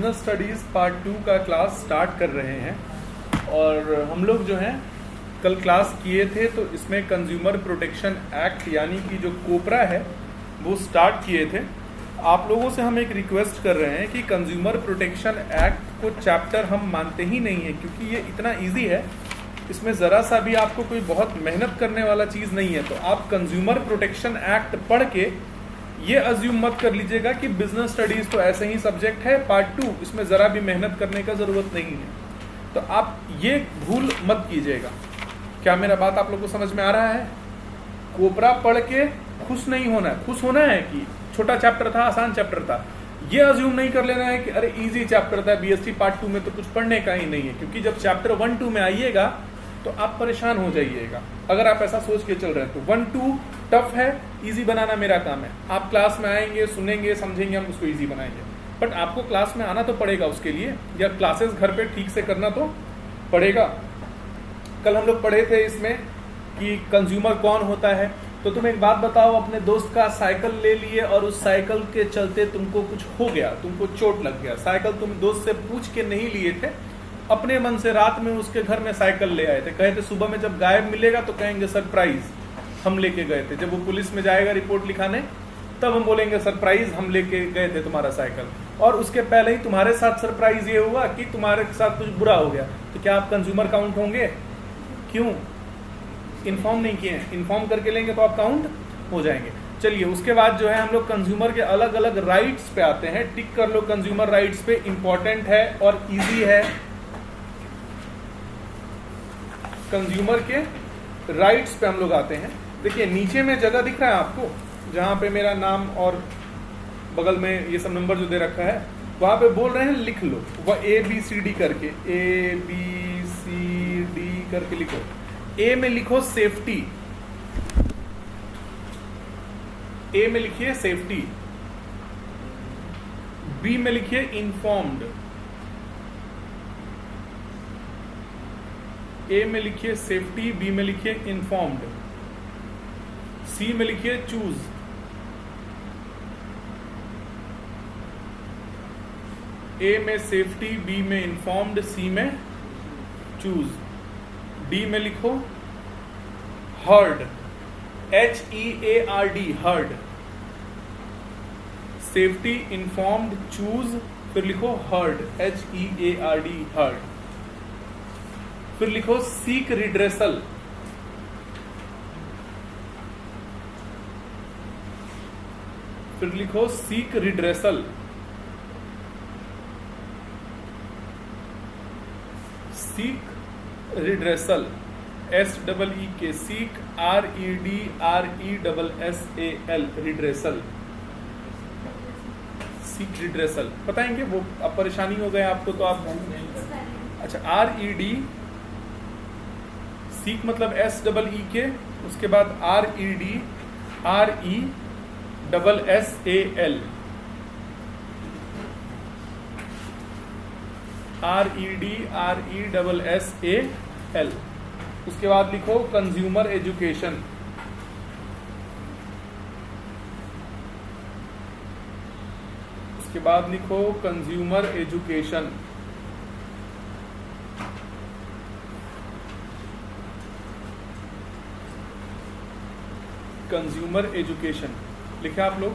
Business studies part 2 का class start कर रहे हैं। और हम लोग जो हैं कल क्लास किए थे तो इसमें कंज्यूमर प्रोटेक्शन एक्ट यानी कि जो कोपरा है वो स्टार्ट किए थे। आप लोगों से हम एक रिक्वेस्ट कर रहे हैं कि कंज्यूमर प्रोटेक्शन एक्ट को चैप्टर हम मानते ही नहीं है, क्योंकि ये इतना इजी है, इसमें ज़रा सा भी आपको कोई बहुत मेहनत करने वाला चीज़ नहीं है। तो आप कंज्यूमर प्रोटेक्शन एक्ट पढ़ के ये अज्यूम मत कर लीजिएगा कि बिजनेस स्टडीज़ तो ऐसे ही सब्जेक्ट है पार्ट 2, इसमें ज़रा भी मेहनत करने का ज़रूरत नहीं है। तो आप ये भूल मत कीजिएगा। क्या मेरा बात आप लोगों को समझ में आ रहा है? कोपरा पढ़ के खुश नहीं होना है। खुश होना है कि छोटा चैप्टर था, आसान चैप्टर था, ये अज्यूम नहीं कर लेना है कि अरे इजी चैप्टर था, बीएसटी पार्ट 2 में तो कुछ पढ़ने का ही नहीं है। क्योंकि जब चैप्टर 1-2 में आइएगा तो आप परेशान हो जाइएगा अगर आप ऐसा सोच के चल रहे हैं। तो 1-2 टफ है, इजी बनाना मेरा काम है। आप क्लास में आएंगे, सुनेंगे, समझेंगे, हम उसको इजी बनाएंगे। बट आपको क्लास में आना तो पड़ेगा उसके लिए, या क्लासेस घर पे ठीक से करना तो पड़ेगा। कल हम लोग पढ़े थे इसमें कि कंज्यूमर कौन होता है। तो तुम एक बात बताओ, अपने दोस्त का साइकिल ले लिए और उस साइकिल के चलते तुमको कुछ हो गया, तुमको चोट लग गया। साइकिल तुम दोस्त से पूछ के नहीं लिए थे, अपने मन से रात में उसके घर में साइकिल ले आए थे। कहे थे सुबह में जब गायब मिलेगा तो कहेंगे सरप्राइज हम लेके गए थे। जब वो पुलिस में जाएगा रिपोर्ट लिखाने तब हम बोलेंगे सरप्राइज हम लेके गए थे तुम्हारा साइकिल। और उसके पहले ही तुम्हारे साथ सरप्राइज ये हुआ कि तुम्हारे साथ कुछ बुरा हो गया। तो क्या आप कंज्यूमर काउंट होंगे? क्यों? इन्फॉर्म नहीं किए हैं। इन्फॉर्म करके लेंगे तो आप काउंट हो जाएंगे। चलिए, उसके बाद जो है हम लोग कंज्यूमर के अलग अलग राइट्स पे आते हैं। टिक कर लो कंज्यूमर राइट्स पे, इंपॉर्टेंट है और इजी है। कंज्यूमर के राइट्स पे हम लोग आते हैं। देखिए नीचे में जगह दिख रहा है आपको, जहां पे मेरा नाम और बगल में ये सब नंबर जो दे रखा है, वहां पे बोल रहे हैं लिख लो। वह ABCD करके, ABCD करके लिखो। ए में लिखो सेफ्टी, ए में लिखिए सेफ्टी। बी में लिखिए इन्फॉर्म्ड, ए में लिखिए सेफ्टी, बी में लिखिए इन्फॉर्म्ड। सी में लिखिए चूज, ए में सेफ्टी, बी में इन्फॉर्म्ड, सी में चूज। डी में लिखो heard, HEARD heard. Safety, informed, choose, फिर लिखो हर्ड, HEARD हर्ड। फिर लिखो सीक रिड्रेसल, फिर लिखो seek redressal. Seek redressal, SEEK, seek, REDRESSAL redressal, seek redressal. बताएंगे वो, अब परेशानी हो गए आपको तो आप अच्छा RED, सीक मतलब SEEK, उसके बाद REDRESSAL, REDRESSAL। उसके बाद लिखो कंज्यूमर एजुकेशन, उसके बाद लिखो कंज्यूमर एजुकेशन। कंज्यूमर एजुकेशन लिखे आप लोग।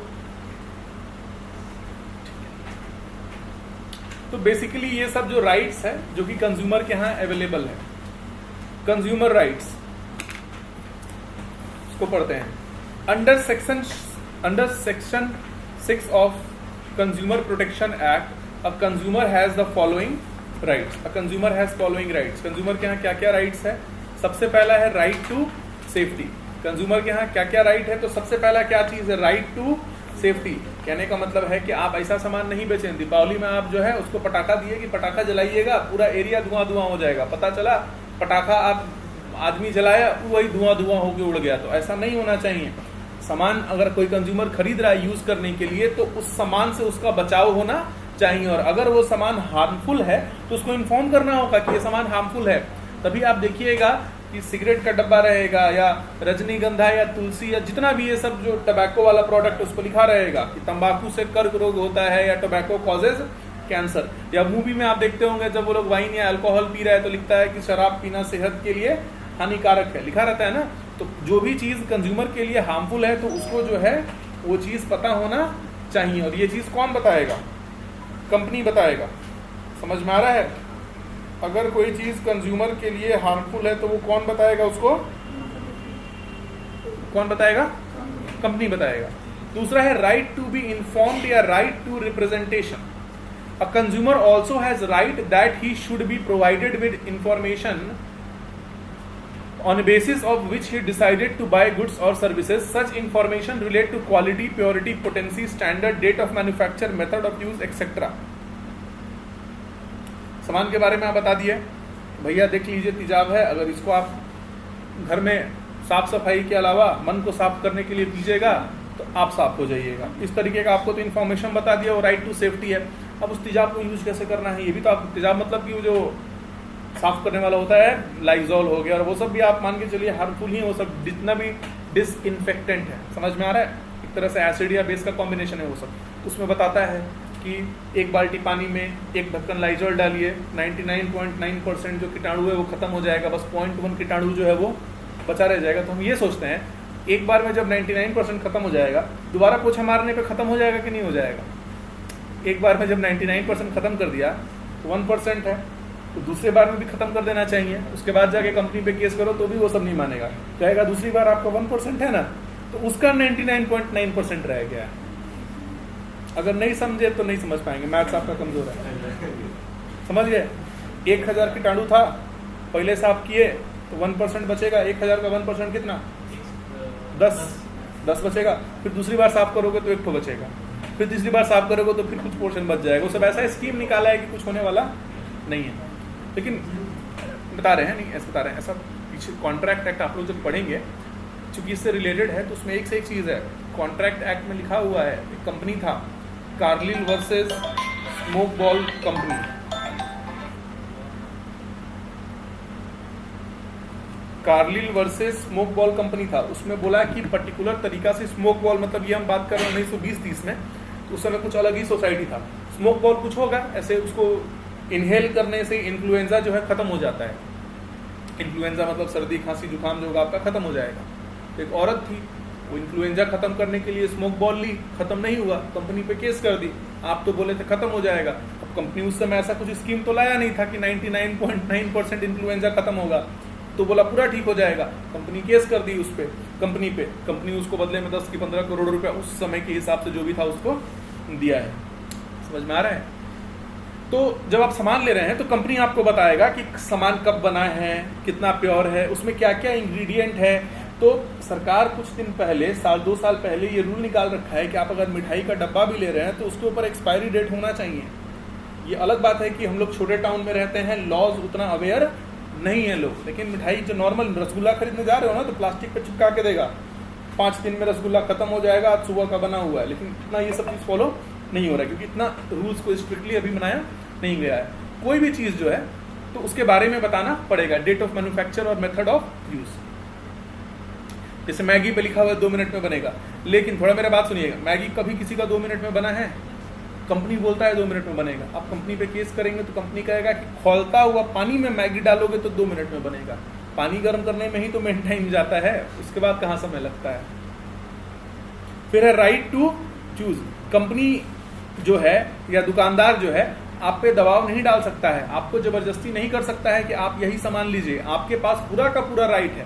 तो बेसिकली ये सब जो राइट्स है जो कि कंज्यूमर के यहाँ अवेलेबल है, कंज्यूमर राइट्स, उसको पढ़ते हैं। Under section 6 of consumer protection act, a consumer has the following rights. A consumer has following rights. Consumer के यहाँ क्या क्या राइट्स है? सबसे पहला है राइट टू सेफ्टी। कंज्यूमर के यहाँ क्या क्या राइट है? तो सबसे पहला क्या चीज है? Right to safety. कहने का मतलब है कि आप ऐसा सामान नहीं बेचें। दीपावली में आप जो है उसको पटाखा दिए कि पटाखा जलाइएगा, पूरा एरिया धुआं धुआं हो जाएगा, पता चला पटाखा आप आदमी जलाया वही धुआं धुआं होकर उड़ गया। तो ऐसा नहीं होना चाहिए। सामान अगर कोई कंज्यूमर खरीद रहा है यूज करने के लिए तो उस सामान से उसका बचाव होना चाहिए, और अगर वो सामान हार्मफुल है तो उसको इन्फॉर्म करना होगा कि ये सामान हार्मफुल है। तभी आप देखिएगा कि सिगरेट का डब्बा रहेगा या रजनीगंधा या तुलसी या जितना भी ये सब जो टबैको वाला प्रोडक्ट उस पर लिखा रहेगा कि तंबाकू से कर्क रोग होता है या टोबैको कॉजेज कैंसर। या मूवी में आप देखते होंगे जब वो लोग वाइन या अल्कोहल पी रहे हैं तो लिखता है कि शराब पीना सेहत के लिए हानिकारक है, लिखा रहता है ना। तो जो भी चीज कंज्यूमर के लिए हार्मफुल है तो उसको जो है वो चीज पता होना चाहिए। और ये चीज कौन बताएगा? कंपनी बताएगा। समझ में आ रहा है? अगर कोई चीज कंज्यूमर के लिए हार्मफुल है तो वो कौन बताएगा उसको? कौन बताएगा? कंपनी बताएगा। दूसरा है राइट टू बी इन्फॉर्म्ड या right to representation. A consumer also has right that he should be provided with information on a basis of which he decided to buy goods or services. Such information relate to quality, purity, potency, standard, date of manufacture, method of use, etc. सामान के बारे में आप बता दिए, भैया देख लीजिए तेजाब है, अगर इसको आप घर में साफ सफाई के अलावा मन को साफ करने के लिए पीजिएगा तो आप साफ हो जाइएगा। इस तरीके का आपको तो इन्फॉर्मेशन बता दिया, वो राइट टू सेफ्टी है। अब उस तेजाब को यूज कैसे करना है ये भी तो आप, तेजाब मतलब कि वो जो साफ करने वाला होता है, लाइजॉल हो गया और वो सब भी आप मान के चलिए हार्मफुल ही, वो सब जितना भी डिसइंफेक्टेंट है, समझ में आ रहा है? एक तरह से एसिड या बेस का कॉम्बिनेशन है वो सब। उसमें बताता है कि एक बाल्टी पानी में एक ढक्कन लाइजॉल डालिए, 99.9% जो कीटाणु है वो खत्म हो जाएगा, बस 0.1 कीटाणु जो है वो बचा रह जाएगा। तो हम ये सोचते हैं एक बार में जब 99% खत्म हो जाएगा, दोबारा पोछा मारने पे खत्म हो जाएगा कि नहीं हो जाएगा? एक बार में जब 99% खत्म कर दिया तो 1% है, तो दूसरी बार में भी खत्म कर देना चाहिए। उसके बाद जाके कंपनी पे केस करो तो भी वो सब नहीं मानेगा, कहेगा दूसरी बार आपका 1% है ना, तो उसका 99.9% रह गया। अगर नहीं समझे तो नहीं समझ पाएंगे, मैथ्स आपका कमजोर है। समझ गए? 1000 कीटाणु था, पहले साफ किए तो 1% बचेगा। 1000 का 1% कितना? 10 बचेगा। फिर दूसरी बार साफ करोगे तो 1 तो बचेगा, फिर तीसरी बार साफ करोगे तो फिर कुछ पोर्शन बच जाएगा। वो सब ऐसा स्कीम निकाला है कि कुछ होने वाला नहीं है। लेकिन बता रहे हैं, नहीं ऐसा बता रहे हैं, ऐसा पीछे कॉन्ट्रैक्ट एक्ट आप लोग जब पढ़ेंगे, चूंकि इससे रिलेटेड है तो उसमें एक से एक चीज़ है। कॉन्ट्रैक्ट एक्ट में लिखा हुआ है, एक कंपनी था Carlill versus smoke ball company. Carlill versus smoke ball company था। उसमें बोला कि पर्टिकुलर तरीका से स्मोक बॉल, मतलब ये हम बात कर रहे हैं 1920-30 में, तो उस समय कुछ अलग ही सोसाइटी था। स्मोक बॉल कुछ होगा ऐसे, उसको इनहेल करने से इन्फ्लुएंजा जो है खत्म हो जाता है। इन्फ्लुएंजा मतलब सर्दी खांसी जुकाम जो होगा आपका खत्म हो जाएगा। तो एक औरत थी, वो इन्फ्लुएंजा खत्म करने के लिए स्मोक बॉल ली, खत्म नहीं हुआ, कंपनी पे केस कर दी। आप तो बोले थे खत्म हो जाएगा। अब कंपनी उस समय ऐसा कुछ स्कीम तो लाया नहीं था कि 99.9% इन्फ्लुएंजा खत्म होगा, तो बोला पूरा ठीक हो जाएगा। कंपनी केस कर दी उस पर, कंपनी पे। कंपनी उसको बदले में 10 की 15 करोड़ रुपया उस समय के हिसाब से जो भी था उसको दिया है। समझ में आ रहा है? तो जब आप सामान ले रहे हैं तो कंपनी आपको बताएगा कि सामान कब बना है, कितना प्योर है, उसमें क्या क्या इंग्रेडिएंट है। तो सरकार कुछ दिन पहले, 1-2 साल पहले ये रूल निकाल रखा है कि आप अगर मिठाई का डब्बा भी ले रहे हैं तो उसके ऊपर एक्सपायरी डेट होना चाहिए। ये अलग बात है कि हम लोग छोटे टाउन में रहते हैं, लॉज उतना अवेयर नहीं है लोग, लेकिन मिठाई जो नॉर्मल रसगुल्ला खरीदने जा रहे हो ना तो प्लास्टिक पे चिपका के देगा, 5 दिन में रसगुल्ला खत्म हो जाएगा, आज सुबह का बना हुआ है। लेकिन इतना ये सब चीज़ फॉलो नहीं हो रहा है क्योंकि इतना रूल्स को स्ट्रिक्टली अभी बनाया नहीं गया है। कोई भी चीज़ जो है तो उसके बारे में बताना पड़ेगा, डेट ऑफ मैन्युफैक्चर और मेथड ऑफ यूज। जैसे मैगी पे लिखा हुआ है 2 मिनट में बनेगा, लेकिन थोड़ा मेरा बात सुनिएगा, मैगी कभी किसी का 2 मिनट में बना है? कंपनी बोलता है 2 मिनट में बनेगा। आप कंपनी पे केस करेंगे तो कंपनी कहेगा कि खौलता हुआ पानी में मैगी डालोगे तो 2 मिनट में बनेगा। पानी गर्म करने में ही तो मेन टाइम जाता है, उसके बाद कहाँ समय लगता है। फिर है राइट टू चूज। कंपनी जो है या दुकानदार जो है आप पे दबाव नहीं डाल सकता है, आपको जबरदस्ती नहीं कर सकता है कि आप यही सामान लीजिए। आपके पास पूरा का पूरा राइट है,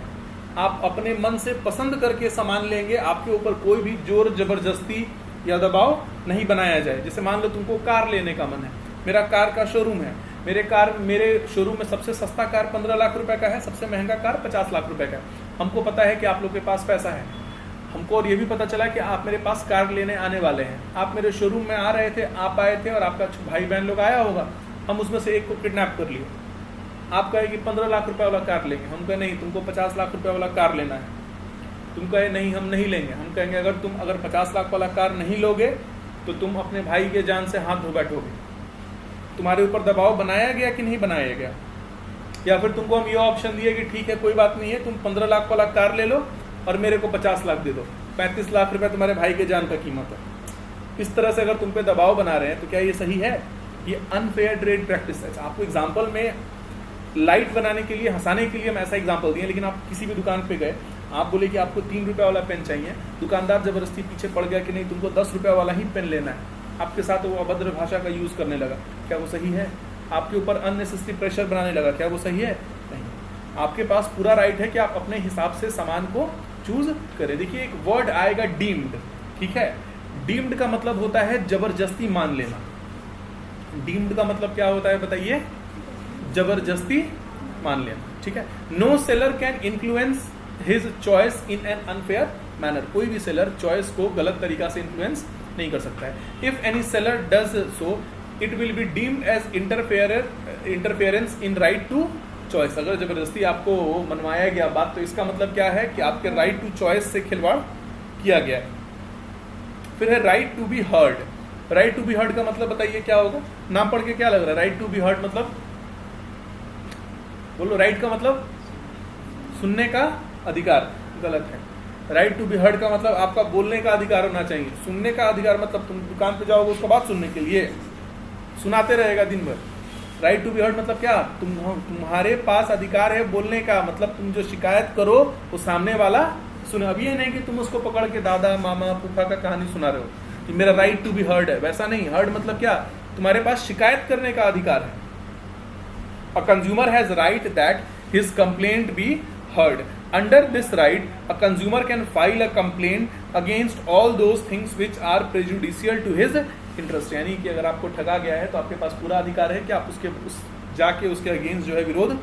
आप अपने मन से पसंद करके सामान लेंगे। आपके ऊपर कोई भी जोर जबरदस्ती या दबाव नहीं बनाया जाए। जैसे मान लो तुमको कार लेने का मन है, मेरा कार का शोरूम है, मेरे शोरूम में सबसे सस्ता कार 15 लाख रुपए का है, सबसे महंगा कार 50 लाख रुपए का है। हमको पता है कि आप लोग के पास पैसा है, हमको और ये भी पता चला कि आप मेरे पास कार लेने आने वाले हैं। आप मेरे शोरूम में आ रहे थे, आप आए थे और आपका भाई बहन लोग आया होगा, हम उसमें से एक को किडनैप कर लिए। आप कहे कि 15 लाख रुपए वाला कार लेंगे, हम कहे नहीं तुमको 50 लाख रुपए वाला कार लेना है। तुम कहे नहीं हम नहीं लेंगे, हम कहेंगे अगर 50 लाख वाला कार नहीं लोगे तो तुम अपने भाई के जान से हाथ धो बैठोगे। तुम्हारे ऊपर दबाव बनाया गया कि नहीं बनाया गया? या फिर तुमको हम ये ऑप्शन दिए कि ठीक है कोई बात नहीं है, तुम 15 लाख वाला कार ले लो और मेरे को 50 लाख दे दो, 35 लाख रुपए तुम्हारे भाई के जान का कीमत है। इस तरह से अगर तुम पे दबाव बना रहे हैं तो क्या ये सही है? ये अनफेयर ट्रेड प्रैक्टिस है। आपको एग्जाम्पल में लाइट बनाने के लिए, हंसाने के लिए हम ऐसा एग्जाम्पल दिए, लेकिन आप किसी भी दुकान पे गए, आप बोले कि आपको 3 रुपये वाला पेन चाहिए, दुकानदार जबरदस्ती पीछे पड़ गया कि नहीं तुमको 10 रुपये वाला ही पेन लेना है, आपके साथ वो अभद्र भाषा का यूज़ करने लगा, क्या वो सही है? आपके ऊपर अननेसेसरी प्रेशर बनाने लगा, क्या वो सही है? नहीं। आपके पास पूरा राइट है कि आप अपने हिसाब से सामान को चूज करें। देखिए एक वर्ड आएगा डीम्ड, ठीक है? डीम्ड का मतलब होता है जबरदस्ती मान लेना। डीम्ड का मतलब क्या होता है बताइए? जबरदस्ती मान लेना, ठीक है? No seller can influence his choice in an unfair manner. कोई भी सेलर चॉइस को गलत तरीका से इन्फ्लुएंस नहीं कर सकता है। If any seller does so it will be deemed as interference in right to choice. अगर जबरदस्ती आपको मनवाया गया बात, तो इसका मतलब क्या है कि आपके राइट टू चॉइस से खिलवाड़ किया गया है। फिर है right to be heard. Right to be heard का मतलब बताइए क्या होगा? नाम पढ़ के क्या लग रहा है? राइट टू बी हर्ड मतलब बोलो। राइट का मतलब सुनने का अधिकार, गलत है। राइट टू बी हर्ड का मतलब आपका बोलने का अधिकार होना चाहिए। सुनने का अधिकार मतलब तुम दुकान पे जाओगे उसका बात सुनने के लिए, सुनाते रहेगा दिन भर। राइट टू बी हर्ड मतलब क्या? तुम्हारे पास अधिकार है बोलने का, मतलब तुम जो शिकायत करो वो सामने वाला सुने। अब ये नहीं कि तुम उसको पकड़ के दादा मामा फूफा का कहानी सुना रहे हो कि मेरा राइट टू बी हर्ड है, वैसा नहीं। हर्ड मतलब क्या? तुम्हारे पास शिकायत करने का अधिकार है। A consumer has right that his complaint be heard. Under this right, a consumer can file a complaint against all those things which are prejudicial to his interest. यानी कि अगर आपको ठगा गया है तो आपके पास पूरा अधिकार है कि आप जाके उसके अगेंस्ट जो है विरोध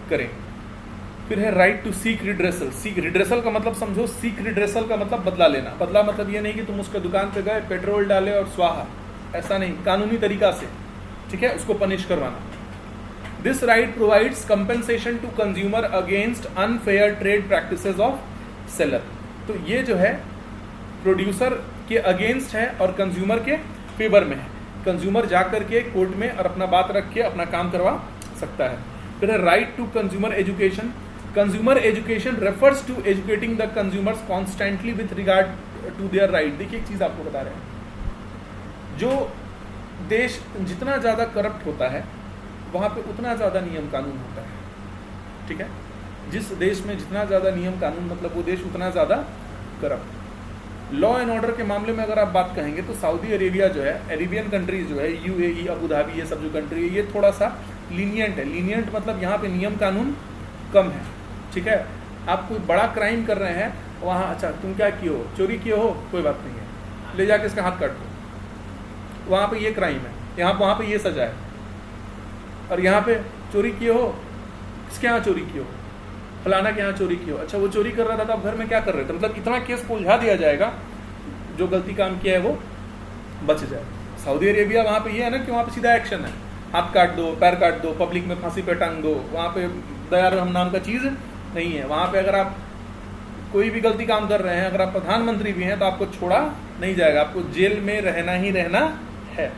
करें। फिर है right to seek redressal. Seek redressal का मतलब समझो, सीक रिड्रेसल का मतलब बदला लेना। बदला मतलब ये नहीं कि तुम उसके दुकान पे गए, पेट्रोल डाले और स्वाहा, ऐसा नहीं, कानूनी तरीका से, ठीक है, उसको पनिश करवाना। This right provides compensation to consumer against unfair trade practices of seller. तो ये जो है प्रोड्यूसर के अगेंस्ट है और कंज्यूमर के फेवर में है। कंज्यूमर जाकर के कोर्ट में और अपना बात रख के अपना काम करवा सकता है। फिर है right to consumer education. Consumer education refers to educating the consumers constantly with regard to their right. देखिए एक चीज आपको बता रहे हैं, जो देश जितना ज्यादा करप्ट होता है वहाँ पे उतना ज़्यादा नियम कानून होता है, ठीक है? जिस देश में जितना ज़्यादा नियम कानून, मतलब वो देश उतना ज़्यादा करप्ट। लॉ एंड ऑर्डर के मामले में अगर आप बात कहेंगे तो सऊदी अरेबिया जो है, अरेबियन कंट्रीज जो है, यूएई, अबू धाबी, ये सब जो कंट्री है, ये थोड़ा सा लीनियंट है। लीनियंट मतलब यहाँ पे नियम कानून कम है, ठीक है? आप कोई बड़ा क्राइम कर रहे हैं वहाँ, अच्छा तुम क्या किए हो, चोरी किए हो, कोई बात नहीं है, ले जाके इसका हाथ काट दो, वहाँ पे ये क्राइम है, वहाँ पे ये सजा है। और यहाँ पे चोरी किए हो, किसके यहाँ चोरी किए हो, फलाना के यहाँ चोरी किए हो, अच्छा वो चोरी कर रहा था तो आप घर में क्या कर रहे थे, मतलब इतना केस को उलझा दिया जाएगा, जो गलती काम किया है वो बच जाए। सऊदी अरेबिया वहाँ पे ये है ना कि वहाँ पे सीधा एक्शन है, हाथ काट दो, पैर काट दो, पब्लिक में फांसी पे टांग दो। वहाँ पे दया रहम नाम का चीज़ नहीं है। वहाँ पे अगर आप कोई भी गलती काम कर रहे हैं, अगर आप प्रधानमंत्री भी हैं तो आपको छोड़ा नहीं जाएगा, आपको जेल में रहना ही रहना है।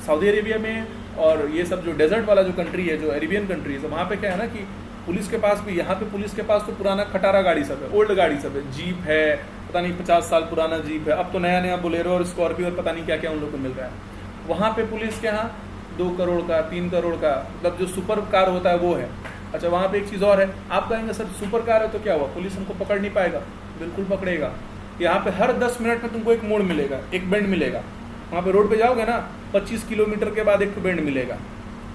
सऊदी अरेबिया में और ये सब जो डेजर्ट वाला जो कंट्री है, जो अरेबियन कंट्रीज है, वहाँ पे क्या है ना कि पुलिस के पास भी, यहाँ पे पुलिस के पास तो पुराना खटारा गाड़ी सब है, ओल्ड गाड़ी सब है, जीप है, पता नहीं 50 साल पुराना जीप है, अब तो नया नया बोलेरो और स्कॉर्पियो और पता नहीं क्या क्या उन लोग को मिल रहा है। वहाँ पे पुलिस के यहाँ 2 करोड़ का, 3 करोड़ का, मतलब जो सुपर कार होता है वो है। अच्छा वहाँ पे एक चीज़ और है, आप कहेंगे सर सुपर कार है तो क्या हुआ, पुलिस हमको पकड़ नहीं पाएगा, बिल्कुल पकड़ेगा। यहाँ पे हर 10 मिनट में तुमको एक मोड़ मिलेगा, एक बेंड मिलेगा। वहाँ पे रोड पे जाओगे ना, 25 किलोमीटर के बाद एक बेंड मिलेगा।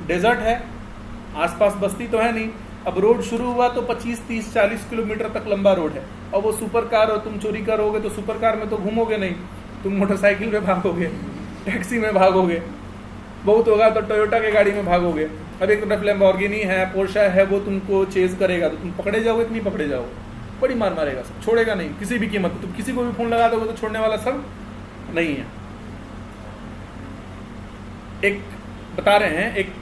डेजर्ट है, आसपास बस्ती तो है नहीं, अब रोड शुरू हुआ तो 25, 30, 40 किलोमीटर तक लंबा रोड है। और वो सुपर कार और तुम चोरी करोगे तो सुपर कार में तो घूमोगे नहीं, तुम मोटरसाइकिल में भागोगे, टैक्सी में भागोगे, बहुत होगा तो टोयोटा के गाड़ी में भागोगे। अब एक तरफ लैम्बोर्गिनी है, पोर्शा है, वो तुमको चेज करेगा तो तुम पकड़े जाओगे कि नहीं पकड़े जाओगे, बड़ी मार मारेगा, सब छोड़ेगा नहीं किसी भी कीमत। तुम किसी को भी फोन लगा दोगे तो छोड़ने वाला सब नहीं है। एक बता रहे हैं, एक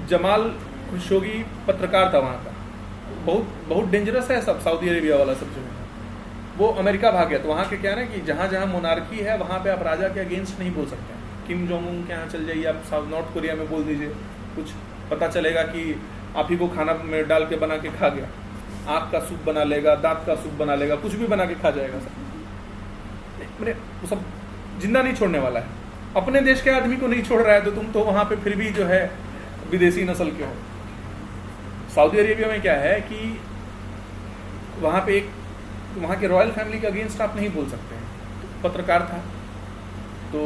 जमाल खुशोगी पत्रकार था वहाँ का, बहुत डेंजरस है सब, सऊदी अरेबिया वाला सब जो है। वो अमेरिका भाग गया, तो वहाँ के क्या है ना कि जहाँ जहाँ मोनार्की है वहाँ पे आप राजा के अगेंस्ट नहीं बोल सकते। किम जोंग उन के यहाँ चल जाइए, आप साउथ नॉर्थ कोरिया में बोल दीजिए, कुछ पता चलेगा कि आप ही को खाना में डाल के बना के खा गया, आँख का सूप बना लेगा, दांत का सूप बना लेगा, कुछ भी बना के खा जाएगा सब, वो सब जिंदा नहीं छोड़ने वाला है। अपने देश के आदमी को नहीं छोड़ रहा है तो तुम तो वहां पे फिर भी जो है विदेशी नस्ल के हो। सऊदी अरेबिया में क्या है कि वहां पे एक वहां के रॉयल फैमिली के अगेंस्ट आप नहीं बोल सकते हैं। तो पत्रकार था तो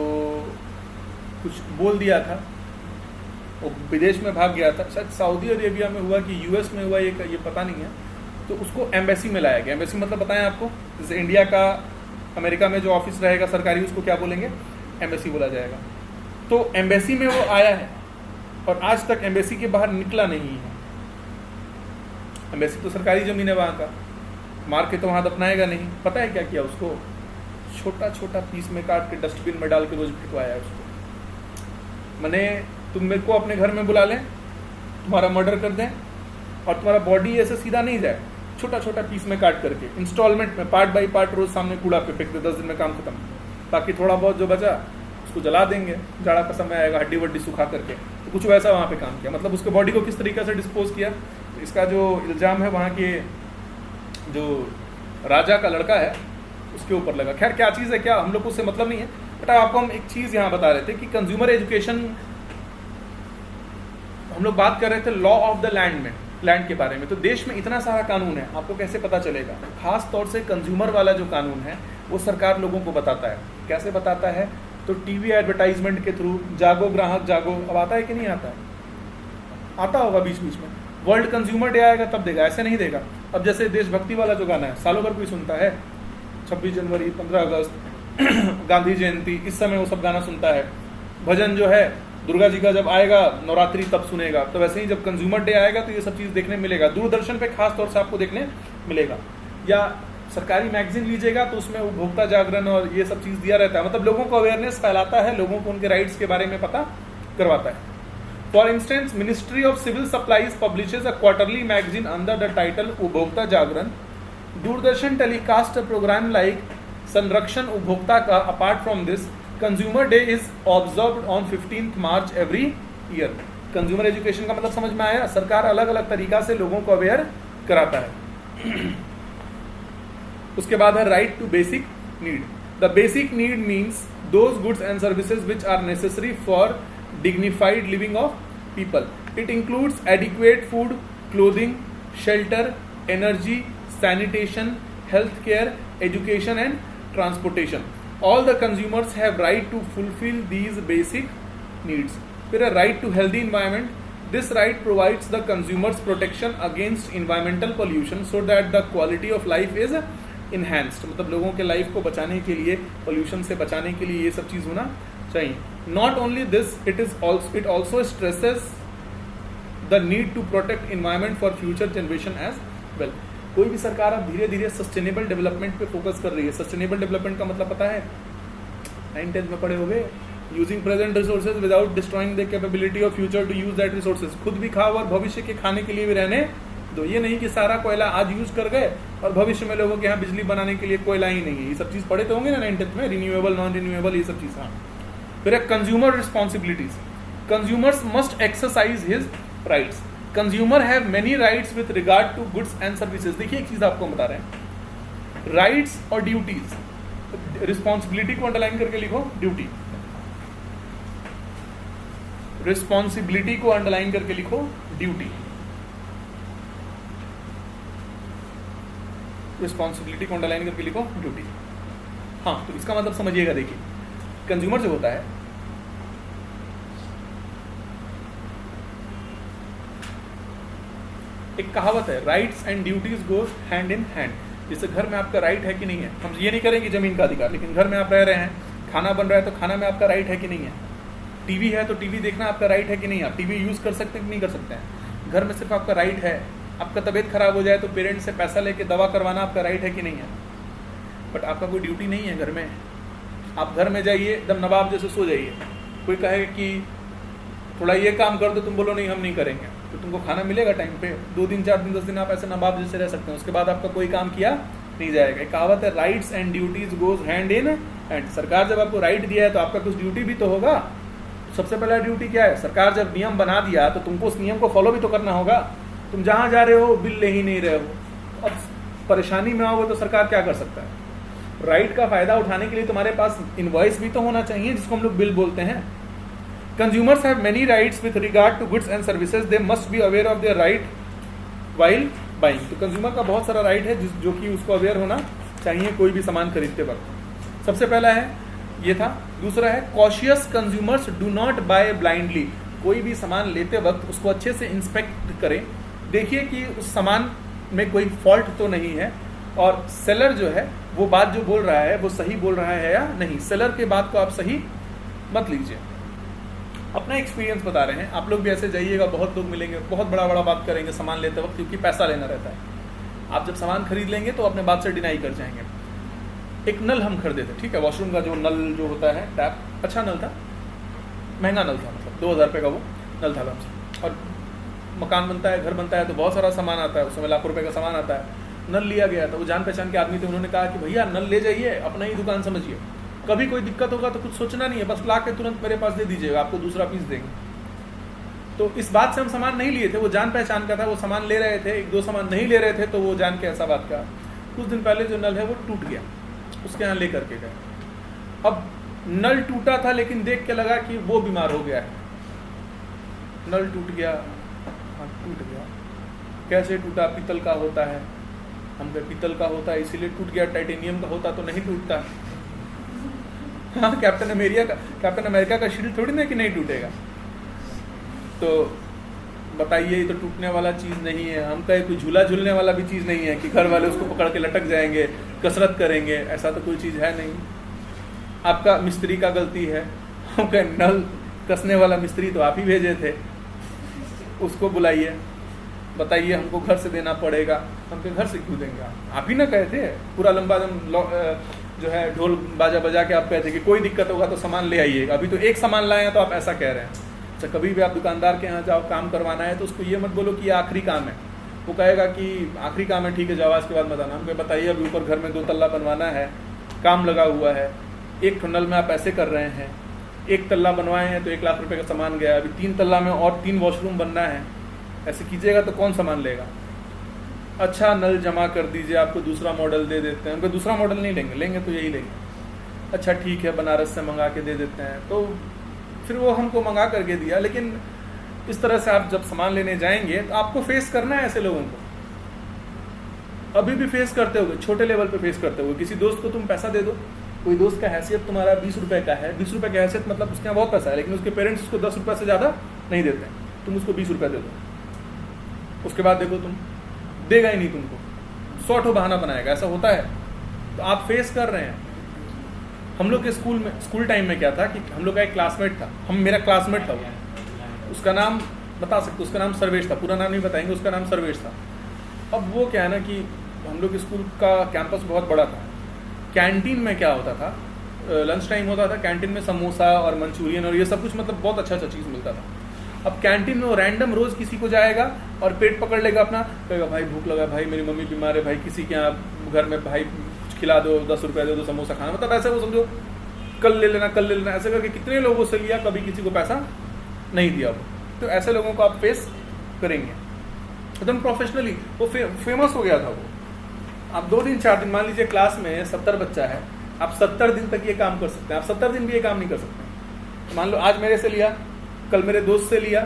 कुछ बोल दिया था, वो विदेश में भाग गया था, शायद सऊदी अरेबिया में हुआ कि यूएस में हुआ, ये पता नहीं है। तो उसको एम्बेसी में लाया गया। एम्बेसी मतलब बताएं आपको, जैसे इंडिया का अमेरिका में जो ऑफिस रहेगा सरकारी उसको क्या बोलेंगे, एम्बेसी बोला जाएगा। तो एम्बेसी में वो आया है और आज तक एम्बेसी के बाहर निकला नहीं है। एम्बेसी तो सरकारी जमीन है वहाँ का, मार के तो वहाँ दफनाएगा नहीं। पता है क्या किया, उसको छोटा छोटा पीस में काट के डस्टबिन में डाल के रोज फेंकवाया उसको। मैंने तुम मेरे को अपने घर में बुला लें, तुम्हारा मर्डर कर दें और तुम्हारा बॉडी ऐसे सीधा नहीं जाए, छोटा छोटा पीस में काट करके इंस्टॉलमेंट में पार्ट बाई पार्ट रोज सामने कूड़ा पे फेंक दे, 10 दिन में काम खत्म। बाकी थोड़ा बहुत जो बचा उसको जला देंगे, जाड़ा का समय आएगा, हड्डी वड्डी सुखा करके। तो कुछ वैसा वहाँ पे काम किया, मतलब उसके बॉडी को किस तरीके से डिस्पोज किया। तो इसका जो इल्ज़ाम है वहाँ के जो राजा का लड़का है उसके ऊपर लगा। खैर क्या चीज़ है क्या हम लोग को उससे मतलब नहीं है, बट आपको हम एक चीज़ यहाँ बता रहे थे कि कंज्यूमर एजुकेशन, हम लोग बात कर रहे थे लॉ ऑफ द लैंड में, लैंड के बारे में। तो देश में इतना सारा कानून है, आपको कैसे पता चलेगा। खास तौर से कंज्यूमर वाला जो कानून है वो सरकार लोगों को बताता है। कैसे बताता है, तो टीवी एडवर्टाइजमेंट के थ्रू, जागो ग्राहक जागो, अब आता है कि नहीं आता है, आता होगा बीच बीच में। वर्ल्ड कंज्यूमर डे आएगा तब देगा, ऐसे नहीं देगा। अब जैसे देशभक्ति वाला जो गाना है सालों भर कोई सुनता है, 26 जनवरी, 15 अगस्त, गांधी जयंती, इस समय वो सब गाना सुनता है। भजन जो है दुर्गा जी का जब आएगा नवरात्रि तब सुनेगा। तो वैसे ही जब कंज्यूमर डे आएगा तो ये सब चीज़ देखने मिलेगा, दूरदर्शन पे खास तौर से आपको देखने मिलेगा। या सरकारी मैगजीन लीजिएगा तो उसमें उपभोक्ता जागरण और ये सब चीज़ दिया रहता है, मतलब लोगों को अवेयरनेस फैलाता है, लोगों को उनके राइट्स के बारे में पता करवाता है। For instance, ministry of civil supplies publishes a quarterly magazine under the title Upbhokta Jagran. Doordarshan telecast a program like संरक्षण उपभोक्ता का। Apart from this, consumer day is observed on 15 March every year. Consumer education का मतलब समझ में आया, सरकार अलग अलग तरीका से लोगों को अवेयर कराता है। उसके बाद है right to basic need. The basic need means those goods and services which are necessary for dignified living of people. It includes adequate food, clothing, shelter, energy, sanitation, health care, education and transportation. All the consumers have right to fulfill these basic needs. फिर है right to healthy environment. This right provides the consumers protection against environmental pollution so that the quality of life is enhanced. मतलब लोगों के life को बचाने के लिए, pollution से बचाने के लिए ये सब चीज़ होना चाहिए। Not only this, it also stresses the need to protect environment for future generation as well. कोई भी सरकार अब धीरे धीरे सस्टेनेबल डेवलपमेंट पे फोकस कर रही है। सस्टेनेबल डेवलपमेंट का मतलब पता है, 9th-10th में पढ़े होंगे, using present resources without destroying the capability of future to use that resources. खुद भी खाओ और भविष्य के खाने के लिए भी रहने दो। ये नहीं कि सारा कोयला आज यूज कर गए और भविष्य में लोगों के यहाँ बिजली बनाने के लिए कोयला ही नहीं है। ये सब चीज़ पढ़े तो होंगे ना 9th-10th में, रिन्यूएबल, नॉन रिन्यूएबल, ये सब चीज़। हाँ, फिर है consumer responsibilities. Consumers must exercise his rights. Consumer have many rights with regard to goods and services. देखिए एक चीज आपको बता रहे हैं, राइट्स और ड्यूटीज। रिस्पॉन्सिबिलिटी को अंडरलाइन करके लिखो, ड्यूटी। रिस्पॉन्सिबिलिटी को अंडरलाइन करके लिखो, ड्यूटी। रिस्पॉन्सिबिलिटी को अंडरलाइन करके लिखो, ड्यूटी। हाँ, तो इसका मतलब समझिएगा। देखिए कंज्यूमर जो होता है, एक कहावत है, rights and duties goes hand in hand. जैसे घर में आपका राइट है कि नहीं है, हम ये नहीं करेंगे जमीन का अधिकार, लेकिन घर में आप रह रहे हैं, खाना बन रहा है तो खाना में आपका राइट है कि नहीं है। टीवी है तो टीवी देखना आपका राइट है कि नहीं है, आप टीवी यूज कर सकते हैं कि नहीं कर सकते हैं। घर में सिर्फ आपका राइट है, आपका तबीयत खराब हो जाए तो पेरेंट्स से पैसा लेके दवा करवाना आपका राइट है कि नहीं है। बट आपका कोई ड्यूटी नहीं है घर में। आप घर में जाइए एकदम नवाब जैसे सो जाइए, कोई कहे कि थोड़ा ये काम कर दो, तुम बोलो नहीं हम नहीं करेंगे, तो तुमको खाना मिलेगा टाइम पे। 2 दिन 4 दिन 10 दिन आप ऐसे नवाब जैसे रह सकते हैं, उसके बाद आपका कोई काम किया नहीं जाएगा। एक कहावत है, rights and duties goes hand in hand. सरकार जब आपको राइट दिया है तो आपका कुछ ड्यूटी भी तो होगा। सबसे पहला ड्यूटी क्या है, सरकार जब नियम बना दिया तो तुमको उस नियम को फॉलो भी तो करना होगा। तुम जहाँ जा रहे हो बिल ले ही नहीं रहे हो, अब परेशानी में आओगे तो सरकार क्या कर सकता है। राइट का फायदा उठाने के लिए तुम्हारे पास इनवॉइस भी तो होना चाहिए, जिसको हम लोग बिल बोलते हैं। Consumers have many rights with regard to goods and services, they must be aware of their right while buying. तो कंज्यूमर का बहुत सारा राइट है जो कि उसको अवेयर होना चाहिए कोई भी सामान खरीदते वक्त। सबसे पहला है ये था। दूसरा है cautious consumers do not buy blindly. कोई भी सामान लेते वक्त उसको अच्छे से इंस्पेक्ट करें, देखिए कि उस सामान में कोई फॉल्ट तो नहीं है, और सेलर जो है वो बात जो बोल रहा है वो सही बोल रहा है या नहीं। सेलर के बात को आप सही मत लीजिए। अपना एक्सपीरियंस बता रहे हैं, आप लोग भी ऐसे जाइएगा, बहुत लोग मिलेंगे, बहुत बड़ा बड़ा बात करेंगे सामान लेते वक्त, क्योंकि पैसा लेना रहता है। आप जब सामान खरीद लेंगे तो अपने बात से डिनाई कर जाएंगे। एक नल हम खरीदे थे, ठीक है, वॉशरूम का जो नल जो होता है टैप, अच्छा नल था, महंगा नल था, मतलब 2000 रुपये का वो नल था हमसे। और मकान बनता है, घर बनता है तो बहुत सारा सामान आता है, उस समय लाखों रुपये का सामान आता है। नल लिया गया था, वो जान पहचान के आदमी थे, उन्होंने कहा कि भैया नल ले जाइए, अपना ही दुकान समझिए, कभी कोई दिक्कत होगा तो कुछ सोचना नहीं है, बस ला के तुरंत मेरे पास दे दीजिएगा, आपको दूसरा पीस देंगे। तो इस बात से हम सामान नहीं लिए थे, वो जान पहचान का था, वो सामान ले रहे थे। एक दो सामान नहीं ले रहे थे तो वो जान के ऐसा बात का कुछ दिन पहले जो नल है वो टूट गया, उसके यहाँ ले करके गए। अब नल टूटा था लेकिन देख के लगा कि वो बीमार हो गया है। नल टूट गया, हाँ टूट गया, कैसे टूटा? पीतल का होता है। हम कहे पीतल का होता है इसीलिए टूट गया, टाइटेनियम का होता तो नहीं टूटता। हाँ, कैप्टन अमेरिका का शील्ड थोड़ी ना कि नहीं टूटेगा। तो बताइए, ये तो टूटने वाला चीज़ नहीं है। हम कहे कोई झूला झूलने वाला भी चीज़ नहीं है कि घर वाले उसको पकड़ के लटक जाएंगे, कसरत करेंगे, ऐसा तो कोई चीज़ है नहीं। आपका मिस्त्री का गलती है। हम कहे नल कसने वाला मिस्त्री तो आप ही भेजे थे, उसको बुलाइए, बताइए हमको घर से देना पड़ेगा। हम कहे घर से क्यों देंगे, आप ही ना कहे थे। पूरा लंबा जो है ढोल बाजा बजा के आप कहते कि कोई दिक्कत होगा तो सामान ले आइएगा। अभी तो एक सामान लाए हैं तो आप ऐसा कह रहे हैं। अच्छा, कभी भी आप दुकानदार के यहाँ जाओ, काम करवाना है तो उसको ये मत बोलो कि ये आखिरी काम है। वो कहेगा कि आखिरी काम है, ठीक है, जाओ आज के बाद मत आना। हमको बताइए अभी ऊपर घर में 2 तल्ला बनवाना है, काम लगा हुआ है, एक टनल में आप ऐसे कर रहे हैं, 1 तल्ला बनवाए हैं तो 1 लाख रुपए का सामान गया, अभी 3 तल्ला में और 3 वॉशरूम बनना है। ऐसे कीजिएगा तो कौन सामान लेगा? अच्छा, नल जमा कर दीजिए, आपको दूसरा मॉडल दे देते हैं। उनको दूसरा मॉडल नहीं लेंगे तो यही लेंगे। अच्छा ठीक है, बनारस से मंगा के दे देते हैं। तो फिर वो हमको मंगा करके दिया। लेकिन इस तरह से आप जब सामान लेने जाएंगे तो आपको फेस करना है ऐसे लोगों को। अभी भी फेस करते होगे, छोटे लेवल पे फेस करते होगे। किसी दोस्त को तुम पैसा दे दो, कोई दोस्त का हैसियत तुम्हारा 20 रुपये का है, 20 रुपये की हैसियत मतलब उसके यहाँ बहुत पैसा है, लेकिन उसके पेरेंट्स उसको 10 रुपये से ज़्यादा नहीं देते, तुम उसको 20 रुपये दे दो। उसके बाद देखो तुम देगा ही नहीं, तुमको 100 बहाना बनाएगा। ऐसा होता है, तो आप फेस कर रहे हैं। हम लोग के स्कूल टाइम में क्या था कि हम लोग का एक क्लासमेट था, मेरा क्लासमेट था वो, उसका नाम बता सकते, उसका नाम सर्वेश था, पूरा नाम नहीं बताएंगे, उसका नाम सर्वेश था। अब वो क्या है ना कि हम लोग के स्कूल का कैंपस बहुत बड़ा था। कैंटीन में क्या होता था, लंच टाइम होता था, कैंटीन में समोसा और मंचूरियन और ये सब कुछ, मतलब बहुत अच्छा चीज़ मिलता था। अब कैंटीन में वो रैंडम रोज़ किसी को जाएगा और पेट पकड़ लेगा अपना, कहेगा भाई भूख लगा, भाई मेरी मम्मी बीमार है, भाई किसी के यहाँ घर में भाई खिला दो, 10 रुपये दे दो, समोसा खाना। मतलब ऐसे वो समझो कल ले लेना, ऐसे करके कितने लोगों से लिया, कभी किसी को पैसा नहीं दिया वो। तो ऐसे लोगों को आप फेस करेंगे एकदम प्रोफेशनली। वो फेमस हो गया था वो। आप 2 दिन 4 दिन, मान लीजिए क्लास में 70 बच्चा है, आप 70 दिन तक ये काम कर सकते हैं। आप 70 दिन भी ये काम नहीं कर सकते। तो मान लो आज मेरे से लिया, कल मेरे दोस्त से लिया,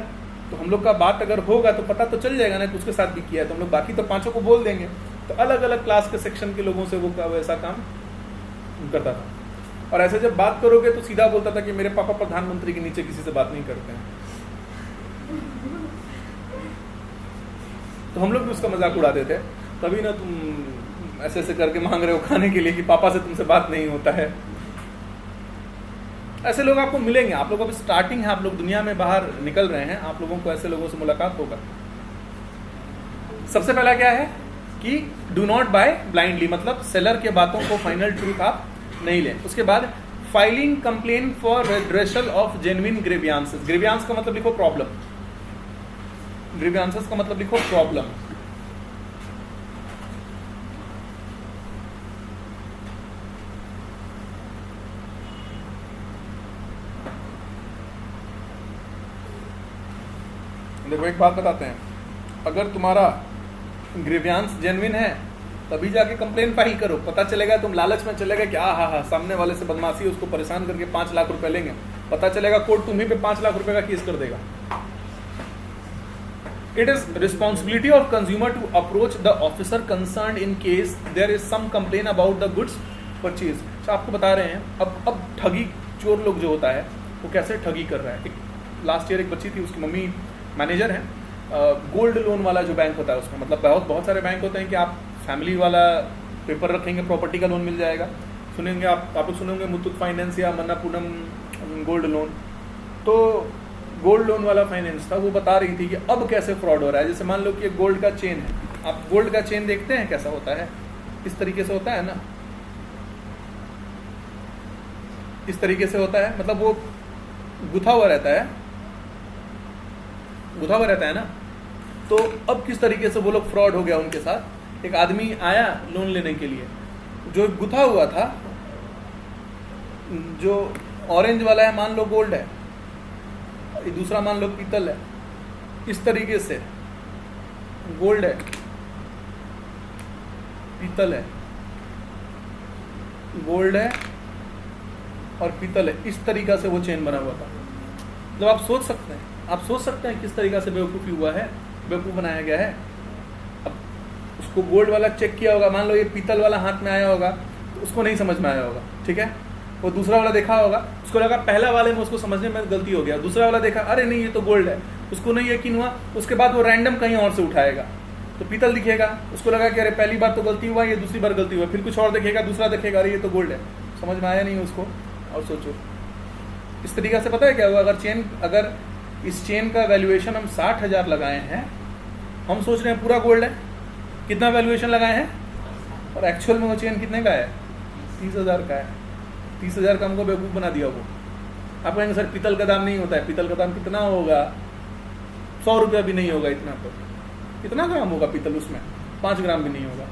तो हम लोग का बात अगर होगा तो पता तो चल जाएगा ना कि उसके साथ भी किया है, तो हम लोग बाकी तो 5 को बोल देंगे। तो अलग अलग क्लास के सेक्शन के लोगों से वो ऐसा काम करता था। और ऐसे जब बात करोगे तो सीधा बोलता था कि मेरे पापा प्रधानमंत्री के नीचे किसी से बात नहीं करते हैं। तो हम लोग भी उसका मजाक उड़ाते थे, तभी ना तुम ऐसे ऐसे करके मांग रहे हो खाने के लिए कि पापा से तुमसे बात नहीं होता है। ऐसे लोग आपको मिलेंगे। आप लोग अभी स्टार्टिंग है, आप लोग दुनिया में बाहर निकल रहे हैं, आप लोगों को ऐसे लोगों से मुलाकात होगा। सबसे पहला क्या है कि डू नॉट बाय ब्लाइंडली, मतलब सेलर के बातों को फाइनल ट्रूथ आप नहीं लें। उसके बाद filing complain for redressal of genuine grievances. Grievance का मतलब लिखो प्रॉब्लम, ग्रीवियंसेस का मतलब लिखो प्रॉब्लम। देखो एक बात बताते हैं, अगर तुम्हारा ग्रीवियंस जेन्युइन है तभी जाके कंप्लेन फाइल करो। पता चलेगा तुम लालच में चलेगा कि हाँ सामने वाले से बदमाशी, उसको परेशान करके 5 लाख रुपए लेंगे, पता चलेगा कोर्ट तुम्ही पे 5 लाख रुपए का केस कर देगा। It is responsibility of consumer to approach the officer concern in case there is some complain about the goods purchase. आपको बता रहे हैं अब ठगी चोर लोग जो होता है वो कैसे ठगी कर रहा है। लास्ट ईयर एक बच्ची थी, उसकी मम्मी मैनेजर है गोल्ड लोन वाला जो बैंक होता है उसमें, मतलब बहुत सारे बैंक होते हैं कि आप फैमिली वाला पेपर रखेंगे प्रॉपर्टी का लोन मिल जाएगा। सुनेंगे आप लोग सुनेंगे मुथूट फाइनेंस या मन्नापुरम गोल्ड लोन। तो गोल्ड लोन वाला फाइनेंस था, वो बता रही थी कि अब कैसे फ्रॉड हो रहा है। जैसे मान लो कि एक गोल्ड का चेन है, आप गोल्ड का चेन देखते हैं कैसा होता है, इस तरीके से होता है ना, इस तरीके से होता है, मतलब वो गुथा हुआ रहता है ना। तो अब किस तरीके से वो लोग फ्रॉड हो गया उनके साथ। एक आदमी आया लोन लेने के लिए, जो गुथा हुआ था, जो ऑरेंज वाला है मान लो गोल्ड है, दूसरा मान लो पीतल है, इस तरीके से गोल्ड है, पीतल है, गोल्ड है और पीतल है, इस तरीका से वो चेन बना हुआ था। मतलब आप सोच सकते हैं किस तरीका से बेवकूफ़ी हुआ है, बेवकूफ़ बनाया गया है। अब उसको गोल्ड वाला चेक किया होगा, मान लो ये पीतल वाला हाथ में आया होगा तो उसको नहीं समझ में आया होगा, ठीक है। वो दूसरा वाला देखा होगा, उसको लगा पहला वाले में उसको समझने में गलती हो गया, दूसरा वाला देखा अरे नहीं ये तो गोल्ड है, उसको नहीं यकीन हुआ, उसके बाद वो रैंडम कहीं और से उठाएगा तो पीतल दिखेगा, उसको लगा कि अरे पहली बार तो गलती हुआ, ये दूसरी बार गलती हुआ, फिर कुछ और देखेगा, दूसरा देखेगा अरे ये तो गोल्ड है, समझ में आया नहीं उसको। और सोचो इस तरीका से पता है क्या हुआ, अगर इस चेन का वैल्यूएशन हम 60,000 लगाए हैं, हम सोच रहे हैं पूरा गोल्ड है, कितना वैल्यूएशन लगाए हैं, और एक्चुअल में वो चेन कितने का है, 30,000 का है। 30,000 का हमको बेवकूफ़ बना दिया वो। आप कहेंगे सर पीतल का दाम नहीं होता है, पीतल का दाम कितना होगा, 100 रुपया भी नहीं होगा, इतना तो कितना ग्राम होगा पीतल, उसमें 5 ग्राम भी नहीं होगा।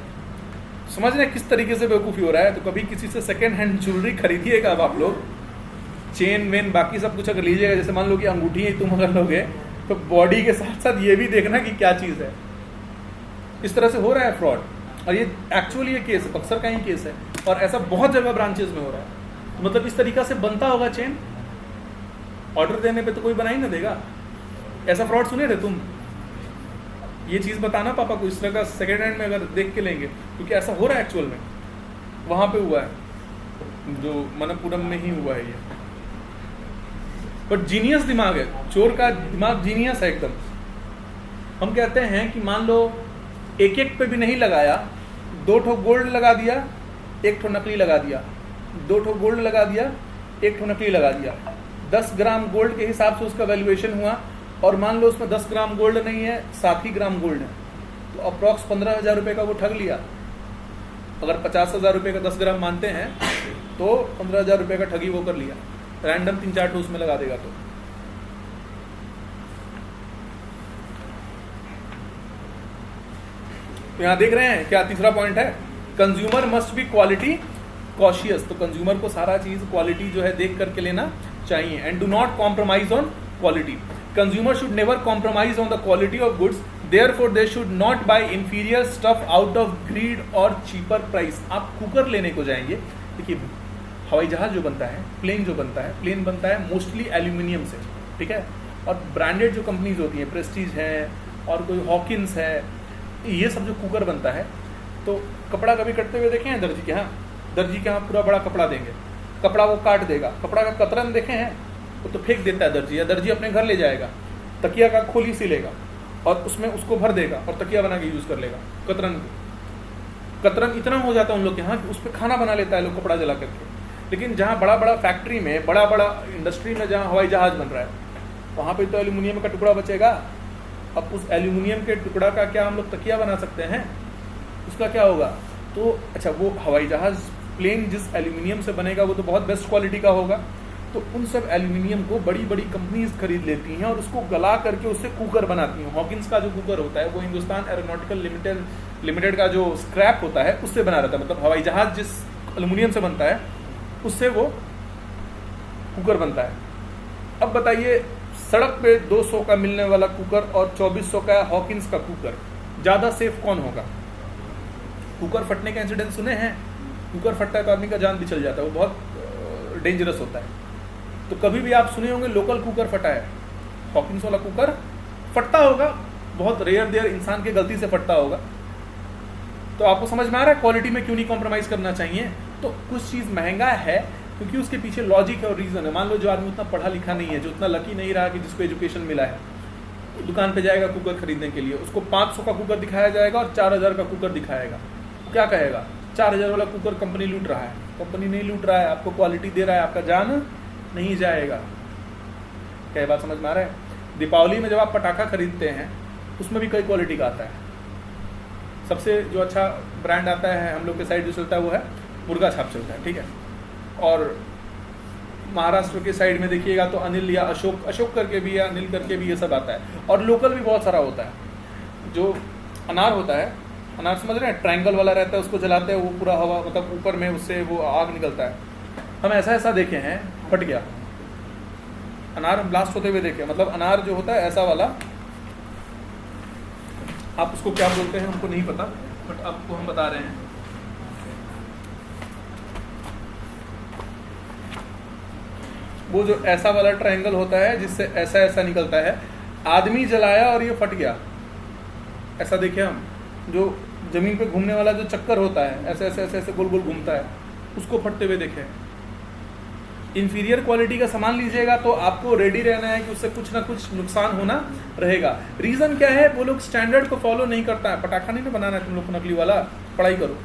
समझ रहे हैं किस तरीके से बेवकूफ़ी हो रहा है। तो कभी किसी से सेकेंड हैंड ज्वेलरी खरीदिएगा, अब आप लोग चेन वेन बाकी सब कुछ अगर लीजिएगा, जैसे मान लो कि अंगूठी ही तुम अगर लोगे तो बॉडी के साथ साथ ये भी देखना कि क्या चीज़ है। इस तरह से हो रहा है फ्रॉड, और ये एक्चुअली ये केस है, बक्सर का ही केस है, और ऐसा बहुत जगह ब्रांचेस में हो रहा है। तो मतलब इस तरीका से बनता होगा चेन, ऑर्डर देने पे तो कोई बना ही ना देगा। ऐसा फ्रॉड सुने थे तुम? ये चीज़ बताना पापा को, इस तरह का सेकेंड हैंड में अगर देख के लेंगे, क्योंकि ऐसा हो रहा है एक्चुअल में, वहाँ पे हुआ है, जो मन्नापुरम में ही हुआ है ये। बट जीनियस दिमाग है, चोर का दिमाग जीनियस है एकदम। हम कहते हैं कि मान लो एक पे भी नहीं लगाया, 2 ठो गोल्ड लगा दिया, 1 ठो नकली लगा दिया, 2 ठो गोल्ड लगा दिया, 1 ठो नकली लगा दिया, 10 ग्राम गोल्ड के हिसाब से उसका वैल्यूएशन हुआ, और मान लो उसमें 10 ग्राम गोल्ड नहीं है, 7 ही ग्राम गोल्ड है, तो अप्रॉक्स 15,000 रुपये का वो ठग लिया। अगर 50,000 रुपये का 10 ग्राम मानते हैं तो 15,000 रुपये का ठगी वो कर लिया, रैंडम 3-4 टूस में लगा देगा। तो यहाँ देख रहे हैं क्या तीसरा पॉइंट है, consumer must be quality cautious. तो कंज्यूमर को सारा चीज क्वालिटी जो है देख करके लेना चाहिए, and do not compromise on quality. Consumer should never compromise on the quality of goods, therefore they should not buy inferior stuff out of greed और चीपर प्राइस। आप कुकर लेने को जाएंगे, देखिए हवाई जहाज जो बनता है, प्लेन बनता है मोस्टली एल्यूमिनियम से, ठीक है। और ब्रांडेड जो कंपनीज होती हैं, प्रेस्टीज है और कोई हॉकिंस है, ये सब जो कुकर बनता है, तो कपड़ा कभी कटते हुए देखे हैं दर्जी के यहाँ? दर्जी के यहाँ पूरा बड़ा कपड़ा देंगे, कपड़ा वो काट देगा, कपड़ा का कतरन देखे हैं, वो तो फेंक देता है दर्जी, या दर्जी अपने घर ले जाएगा, तकिया का खोली सिलेगा और उसमें उसको भर देगा और तकिया बना के यूज़ कर लेगा। कतरन इतना हो जाता है उन लोग के यहाँ कि उस पर खाना बना लेता है लोग कपड़ा जला करके। लेकिन जहाँ बड़ा बड़ा फैक्ट्री में, बड़ा बड़ा इंडस्ट्री में जहाँ हवाई जहाज बन रहा है, वहाँ पे तो एल्यूमिनियम का टुकड़ा बचेगा। अब उस एल्यूमिनियम के टुकड़ा का क्या हम लोग तकिया बना सकते हैं? उसका क्या होगा? तो अच्छा, वो हवाई जहाज प्लेन जिस एल्यूमिनियम से बनेगा वो तो बहुत बेस्ट क्वालिटी का होगा, तो उन सब एल्यूमिनियम को बड़ी बड़ी कंपनीज खरीद लेती हैं और उसको गला करके उससे कुकर बनाती हैं। हॉकिंस का जो कुकर होता है वो हिंदुस्तान एरोनॉटिकल लिमिटेड का जो स्क्रैप होता है उससे बना रहता है, मतलब हवाई जहाज जिस एल्यूमिनियम से बनता है उससे वो कुकर बनता है। अब बताइए, सड़क पे 200 का मिलने वाला कुकर और 2400 का हॉकिंस का कुकर, ज़्यादा सेफ कौन होगा? कुकर फटने के इंसिडेंट सुने हैं? कुकर फटता है तो आदमी का जान भी चल जाता है, वो बहुत डेंजरस होता है। तो कभी भी आप सुने होंगे लोकल कुकर फटा है, हॉकिंस वाला कुकर फटता होगा, बहुत रेयर देयर इंसान के गलती से फटता होगा। तो आपको समझ में आ रहा है क्वालिटी में क्यों नहीं कॉम्प्रोमाइज करना चाहिए। तो कुछ चीज़ महंगा है क्योंकि उसके पीछे लॉजिक है और रीज़न है। मान लो जो आदमी उतना पढ़ा लिखा नहीं है, जो उतना लकी नहीं रहा कि जिसको एजुकेशन मिला है, दुकान पे जाएगा कुकर खरीदने के लिए, उसको 500 का कुकर दिखाया जाएगा और 4000 का कुकर दिखाएगा, तो क्या कहेगा? 4000 वाला कुकर कंपनी लूट रहा है। कंपनी नहीं लूट रहा है, आपको क्वालिटी दे रहा है, आपका जान नहीं जाएगा। क्या बात समझ में आ रहा है? दीपावली में जब आप पटाखा खरीदते हैं उसमें भी कई क्वालिटी का आता है। सबसे जो अच्छा ब्रांड आता है हम लोग के साइड जो चलता है वो है मुर्गा छाप चलता है, ठीक है। और महाराष्ट्र के साइड में देखिएगा तो अनिल या अशोक करके भी, या अनिल करके भी, ये सब आता है। और लोकल भी बहुत सारा होता है। जो अनार होता है, अनार समझ रहे हैं, ट्रायंगल वाला रहता है, उसको जलाते हैं, वो पूरा हवा मतलब ऊपर में उससे वो आग निकलता है। हम ऐसा देखे हैं, फट गया अनार, हम ब्लास्ट होते हुए देखे। मतलब अनार जो होता है ऐसा वाला, आप उसको क्या बोलते हैं हमको नहीं पता, बट आपको हम बता रहे हैं। वो जो ऐसा वाला ट्रायंगल होता है जिससे ऐसा निकलता है, आदमी जलाया और ये फट गया। ऐसा देखिए हम, जो जमीन पे घूमने वाला जो चक्कर होता है, ऐसे गोल गोल घूमता है, उसको फटते हुए देखे। इंफीरियर क्वालिटी का सामान लीजिएगा तो आपको रेडी रहना है कि उससे कुछ ना कुछ नुकसान होना रहेगा। रीजन क्या है? वो लोग स्टैंडर्ड को फॉलो नहीं करता है। पटाखा नहीं ना बनाना है तुम लोग को नकली वाला, पढ़ाई करो।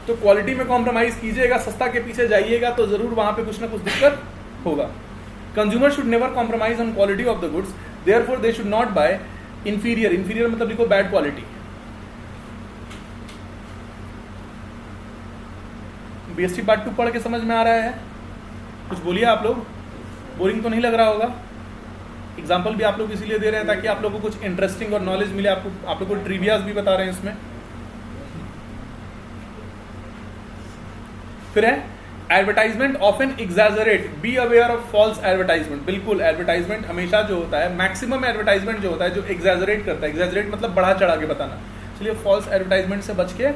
तो क्वालिटी में कॉम्प्रोमाइज कीजिएगा, सस्ता के पीछे जाइएगा तो जरूर वहां पे कुछ ना कुछ दिक्कत होगा। Consumer should never compromise on quality of the goods, therefore they should not buy inferior मतलब लिखो बैड क्वालिटी। बीएसटी पार्ट 2 पढ़ के समझ में आ रहा है? कुछ बोलिए आप लोग, बोरिंग तो नहीं लग रहा होगा? एग्जाम्पल भी आप लोग इसीलिए दे रहे हैं ताकि आप लोगों को कुछ इंटरेस्टिंग और नॉलेज मिले। आप लोग को ट्रिवियाज भी बता रहे हैं इसमें। फिर है advertisement often exaggerate, be aware of false advertisement. बिल्कुल, एडवर्टाइजमेंट हमेशा जो होता है, मैक्सिमम एडवर्टाइजमेंट जो होता है जो एग्जैजरेट करता है, एग्जैजरेट मतलब बढ़ा चढ़ा के बताना, इसलिए फॉल्स एडवर्टाइजमेंट से बच के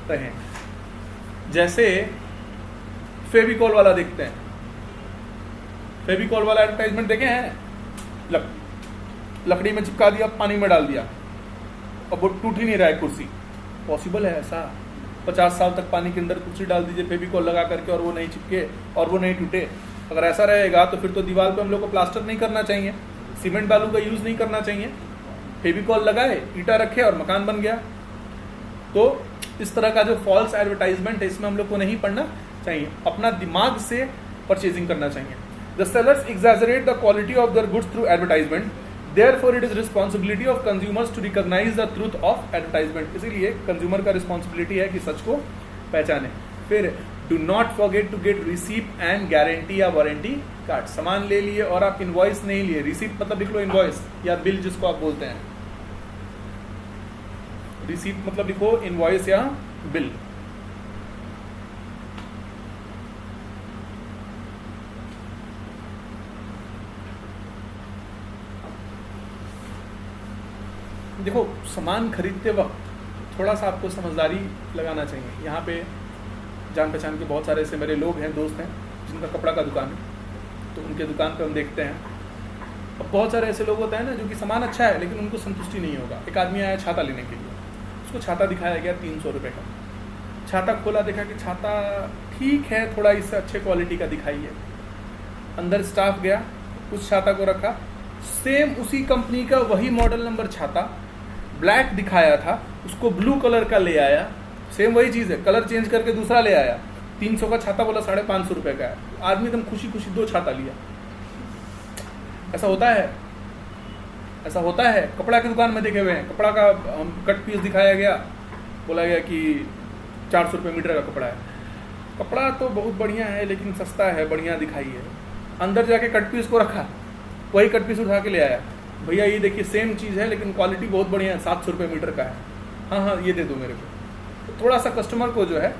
रहें। जैसे फेविकॉल वाला देखते हैं, फेविकॉल वाला एडवर्टाइजमेंट देखे हैं? लकड़ी में चिपका दिया, पानी में डाल दिया, अब वो टूट ही नहीं रहा है कुर्सी। पॉसिबल है ऐसा? 50 साल तक पानी के अंदर कुर्सी डाल दीजिए फेविकॉल लगा करके और वो नहीं चिपके और वो नहीं टूटे। अगर ऐसा रहेगा तो फिर तो दीवार पे हम लोग को प्लास्टर नहीं करना चाहिए, सीमेंट बालू का यूज नहीं करना चाहिए। फेविकॉल लगाए, ईटा रखे और मकान बन गया। तो इस तरह का जो फॉल्स एडवर्टाइजमेंट है इसमें हम लोग को नहीं पढ़ना चाहिए, अपना दिमाग से परचेजिंग करना चाहिए। The sellers exaggerate the quality of their goods through advertisement, therefore it is responsibility of consumers to recognize the truth of advertisement. इसीलिए कंज्यूमर का रिस्पॉन्सिबिलिटी है कि सच को पहचाने। फिर do not forget to get receipt and guarantee या warranty card. सामान ले लिए और आप इनवॉइस नहीं लिए, रिसीप्ट मतलब लिख लो इनवॉइस या बिल जिसको आप बोलते हैं। रिसीप्ट मतलब लिखो इनवॉइस या बिल। देखो, सामान खरीदते वक्त थोड़ा सा आपको समझदारी लगाना चाहिए। यहाँ पे जान पहचान के बहुत सारे ऐसे मेरे लोग हैं, दोस्त हैं, जिनका कपड़ा का दुकान है, तो उनके दुकान पे हम देखते हैं। अब बहुत सारे ऐसे लोग होते हैं ना जो कि सामान अच्छा है लेकिन उनको संतुष्टि नहीं होगा। एक आदमी आया छाता लेने के लिए, उसको छाता दिखाया गया 300 रुपये का। छाता खोला, देखा कि छाता ठीक है, थोड़ा इससे अच्छे क्वालिटी का दिखाइए। अंदर स्टाफ गया, उस छाता को रखा, सेम उसी कंपनी का वही मॉडल नंबर छाता ब्लैक दिखाया था, उसको ब्लू कलर का ले आया। सेम वही चीज़ है, कलर चेंज करके दूसरा ले आया। 300 का छाता बोला 550 रुपये का है। आदमी एकदम खुशी खुशी 2 छाता लिया। ऐसा होता है, ऐसा होता है। कपड़ा की दुकान में देखे हुए हैं, कपड़ा का कट पीस दिखाया गया, बोला गया कि 400 रुपये मीटर का कपड़ा है। कपड़ा तो बहुत बढ़िया है लेकिन सस्ता है, बढ़िया दिखाई है। अंदर जाके कट पीस को रखा, वही कट पीस उठा के ले आया, भैया ये देखिए सेम चीज़ है लेकिन क्वालिटी बहुत बढ़िया है, 700 रुपये मीटर का है। हाँ हाँ ये दे दो मेरे को। तो थोड़ा सा कस्टमर को जो है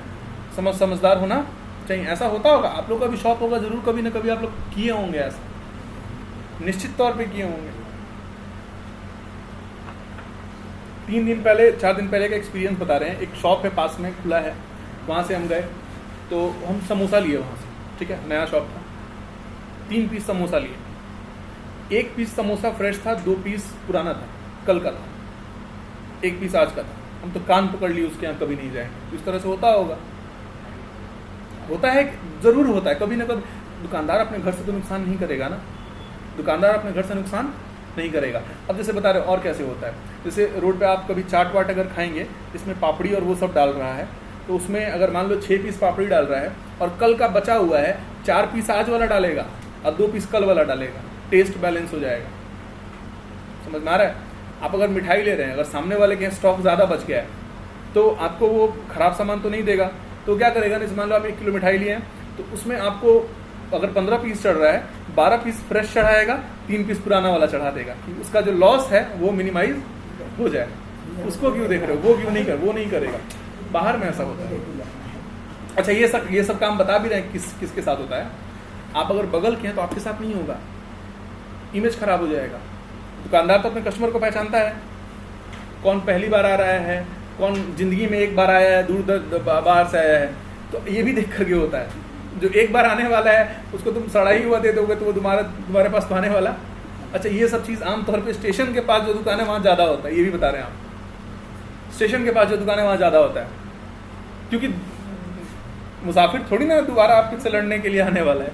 समझदार होना चाहिए। ऐसा होता होगा, आप लोग का भी शॉप होगा जरूर, कभी ना कभी आप लोग किए होंगे, ऐसा निश्चित तौर पे किए होंगे। 3 दिन पहले 4 दिन पहले का एक्सपीरियंस बता रहे हैं। एक शॉप है पास में, खुला है, वहाँ से हम गए तो हम समोसा लिए वहाँ से, ठीक है, नया शॉप था। 3 पीस समोसा लिए। 1 पीस समोसा फ्रेश था, 2 पीस पुराना था, कल का था, 1 पीस आज का था। हम तो कान पकड़ लिए उसके यहाँ कभी नहीं जाएंगे। इस तरह से होता होगा, होता है, ज़रूर होता है कभी ना कभी। दुकानदार अपने घर से तो नुकसान नहीं करेगा ना, दुकानदार अपने घर से नुकसान नहीं करेगा। अब जैसे बता रहे और कैसे होता है, जैसे रोड पे आप कभी चाट वाट अगर खाएंगे, इसमें पापड़ी और वो सब डाल रहा है, तो उसमें अगर मान लो 6 पीस पापड़ी डाल रहा है और कल का बचा हुआ है, 4 पीस आज वाला डालेगा और 2 पीस कल वाला डालेगा, टेस्ट बैलेंस हो जाएगा। समझ में आ रहा है? आप अगर मिठाई ले रहे हैं, अगर सामने वाले के स्टॉक ज़्यादा बच गया है तो आपको वो ख़राब सामान तो नहीं देगा, तो क्या करेगा? जैसे मान लो आप 1 किलो मिठाई लिए हैं, तो उसमें आपको अगर 15 पीस चढ़ रहा है, 12 पीस फ्रेश चढ़ाएगा, 3 पीस पुराना वाला चढ़ा देगा कि उसका जो लॉस है वो मिनिमाइज हो जाए। उसको क्यों देख रहे हो? वो क्यों नहीं कर, वो नहीं करेगा। बाहर में ऐसा होता है। अच्छा, ये सब काम बता भी रहे हैं किसके साथ होता है। आप अगर बगल के हैं तो आपके साथ नहीं होगा, इमेज खराब हो जाएगा। दुकानदार तो अपने कस्टमर को पहचानता है, कौन पहली बार आ रहा है, कौन जिंदगी में एक बार आया है, दूर बाहर से आया है, तो ये भी देख करके होता है। जो एक बार आने वाला है उसको तुम सड़ा ही हुआ दे दोगे तो वो तुम्हारे पास तो आने वाला। अच्छा, ये सब चीज़ आमतौर पे स्टेशन के पास जो दुकान है वहाँ ज़्यादा होता है, ये भी बता रहे हैं आप। स्टेशन के पास जो दुकान है वहाँ ज़्यादा होता है, क्योंकि मुसाफिर थोड़ी ना दोबारा आपसे लड़ने के लिए आने वाला है।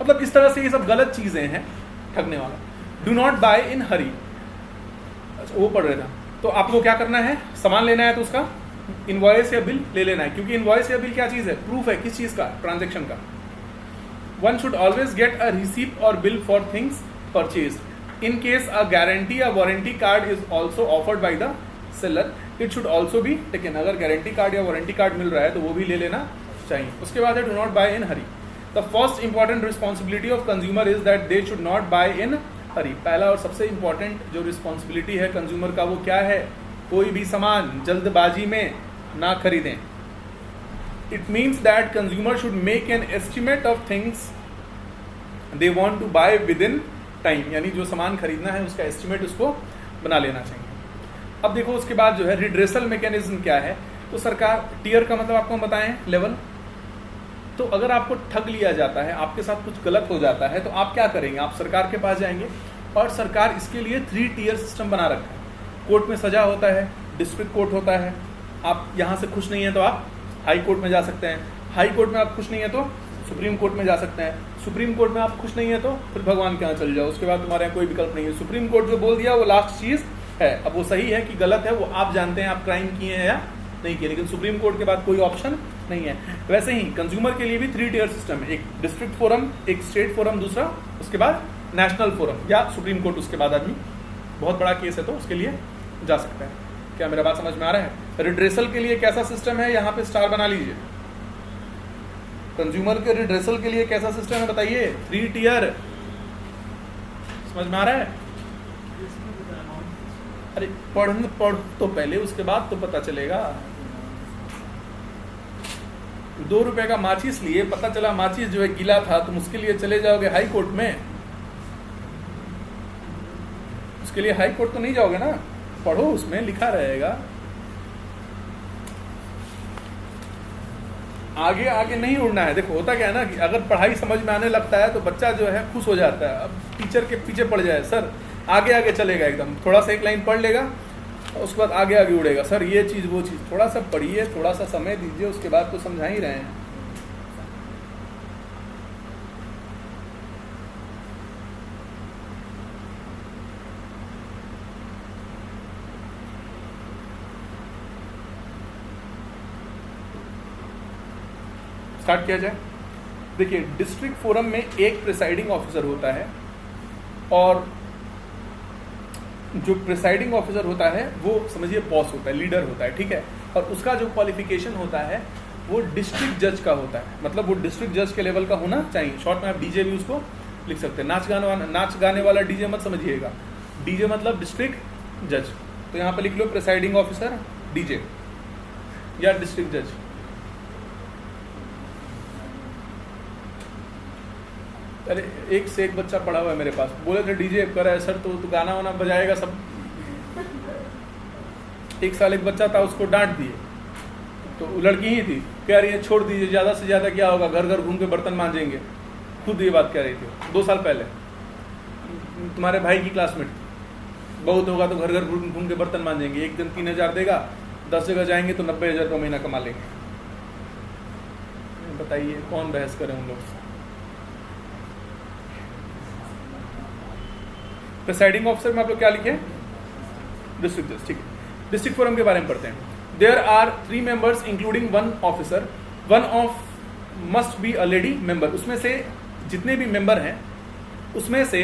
मतलब इस तरह से ये सब गलत चीज़ें हैं, ठगने वाला। डू नॉट बाय इन हरी। अच्छा, वो पढ़ रहे था। तो आपको क्या करना है? सामान लेना है तो उसका इनवॉइस या बिल ले लेना है, क्योंकि इनवॉइस या बिल क्या चीज़ है? प्रूफ है किस चीज़ का? ट्रांजैक्शन का। One should always get a receipt और bill for things purchased. In case a guarantee या warranty card is also offered by the seller, it should also be taken. अगर गारंटी कार्ड या warranty card मिल रहा है तो वो भी ले लेना चाहिए। उसके बाद है do not buy in hurry. The first important responsibility of consumer is that they should not buy in hurry. पहला और सबसे इंपॉर्टेंट जो रिस्पॉन्सिबिलिटी है कंज्यूमर का वो क्या है? कोई भी सामान जल्दबाजी में ना खरीदें। It means that consumer should make an estimate of things they want to buy within time, यानी जो सामान खरीदना है उसका एस्टिमेट उसको बना लेना चाहिए। अब देखो उसके बाद जो है रिड्रेसल मैकेनिज्म क्या है। तो सरकार, टीयर का मतलब आपको हम बताएं लेवल। तो अगर आपको ठग लिया जाता है, आपके साथ कुछ गलत हो जाता है, तो आप क्या करेंगे? आप सरकार के पास जाएंगे और सरकार इसके लिए 3 टियर सिस्टम बना रखा है। कोर्ट में सजा होता है, डिस्ट्रिक्ट कोर्ट होता है। आप यहाँ से खुश नहीं है तो आप हाई कोर्ट में जा सकते हैं, हाई कोर्ट में आप खुश नहीं है तो सुप्रीम कोर्ट में जा सकते हैं, सुप्रीम कोर्ट में आप खुश नहीं है तो फिर भगवान के यहाँ चल जाओ। उसके बाद तुम्हारे यहाँ कोई विकल्प नहीं है। सुप्रीम कोर्ट जो बोल दिया वो लास्ट चीज़ है। अब वो सही है कि गलत है वो आप जानते हैं, आप क्राइम किए हैं या नहीं किए, लेकिन सुप्रीम कोर्ट के बाद कोई ऑप्शन नहीं है। वैसे ही कंज्यूमर के लिए भी 3 टियर सिस्टम है। एक डिस्ट्रिक्ट फोरम, एक स्टेट फोरम, दूसरा उसके बाद नेशनल फोरम या सुप्रीम कोर्ट। उसके बाद आदमी बहुत बड़ा केस है तो उसके लिए जा सकता है। क्या मेरा बात समझ में आ रहा है? रिड्रेसल के लिए कैसा सिस्टम है? यहाँ पे स्टार बना लीजिए। कंज्यूमर के रिड्रेसल के लिए कैसा सिस्टम है बताइए? 3 टियर। समझ में आ रहा है? अरे पढ़ तो पहले, उसके बाद तो पता चलेगा। 2 रुपए का माचिस लिए, पता चला माचिस जो है गीला था, तुम उसके लिए चले जाओगे हाई कोर्ट में? उसके लिए हाई कोर्ट तो नहीं जाओगे ना। पढ़ो, उसमें लिखा रहेगा। आगे आगे नहीं उड़ना है। देखो होता क्या है ना कि अगर पढ़ाई समझ में आने लगता है तो बच्चा जो है खुश हो जाता है। अब टीचर के पीछे पड़ जाए, सर आगे आगे चलेगा एकदम। थोड़ा सा एक लाइन पढ़ लेगा और उसके बाद आगे आगे उड़ेगा, सर ये चीज़ वो चीज़। थोड़ा सा पढ़िए, थोड़ा सा समय दीजिए, उसके बाद तो समझा ही रहे हैं। स्टार्ट किया जाए। देखिए, डिस्ट्रिक्ट फोरम में एक प्रिसाइडिंग ऑफिसर होता है और जो प्रिसाइडिंग ऑफिसर होता है वो समझिए बॉस होता है, लीडर होता है, ठीक है। और उसका जो क्वालिफिकेशन होता है वो डिस्ट्रिक्ट जज का होता है। मतलब वो डिस्ट्रिक्ट जज के लेवल का होना चाहिए। शॉर्ट में आप डीजे भी उसको लिख सकते हैं। नाच गाने वाला डीजे मत समझिएगा। डीजे मतलब डिस्ट्रिक्ट जज। तो यहाँ पे लिख लो प्रिसाइडिंग ऑफिसर डीजे या डिस्ट्रिक्ट जज। अरे एक से एक बच्चा पढ़ा हुआ है मेरे पास, बोले थे डीजे कर रहा है सर तो गाना वाना बजाएगा सब। 1 साल एक बच्चा था, उसको डांट दिए, तो वो लड़की ही थी, कह रही है छोड़ दीजिए, ज़्यादा से ज़्यादा क्या होगा, घर घर घूम के बर्तन मांजेंगे। खुद ये बात कह रही थी 2 साल पहले। तुम्हारे भाई की क्लासमेट, बहुत होगा तो घर घर घूम के बर्तन मांजेंगे, एक दिन 3,000 देगा, 10 जगह जाएंगे तो 90,000 रुपये महीना कमा लेंगे। बताइए कौन बहस करे उन लोग से। प्रिसाइडिंग ऑफिसर में आप लोग क्या लिखे, डिस्ट्रिक्ट जज, ठीक है। डिस्ट्रिक्ट फोरम के बारे में पढ़ते हैं। There are 3 members including 1 officer, 1 of must be a lady member. उसमें से जितने भी मेंबर हैं उसमें से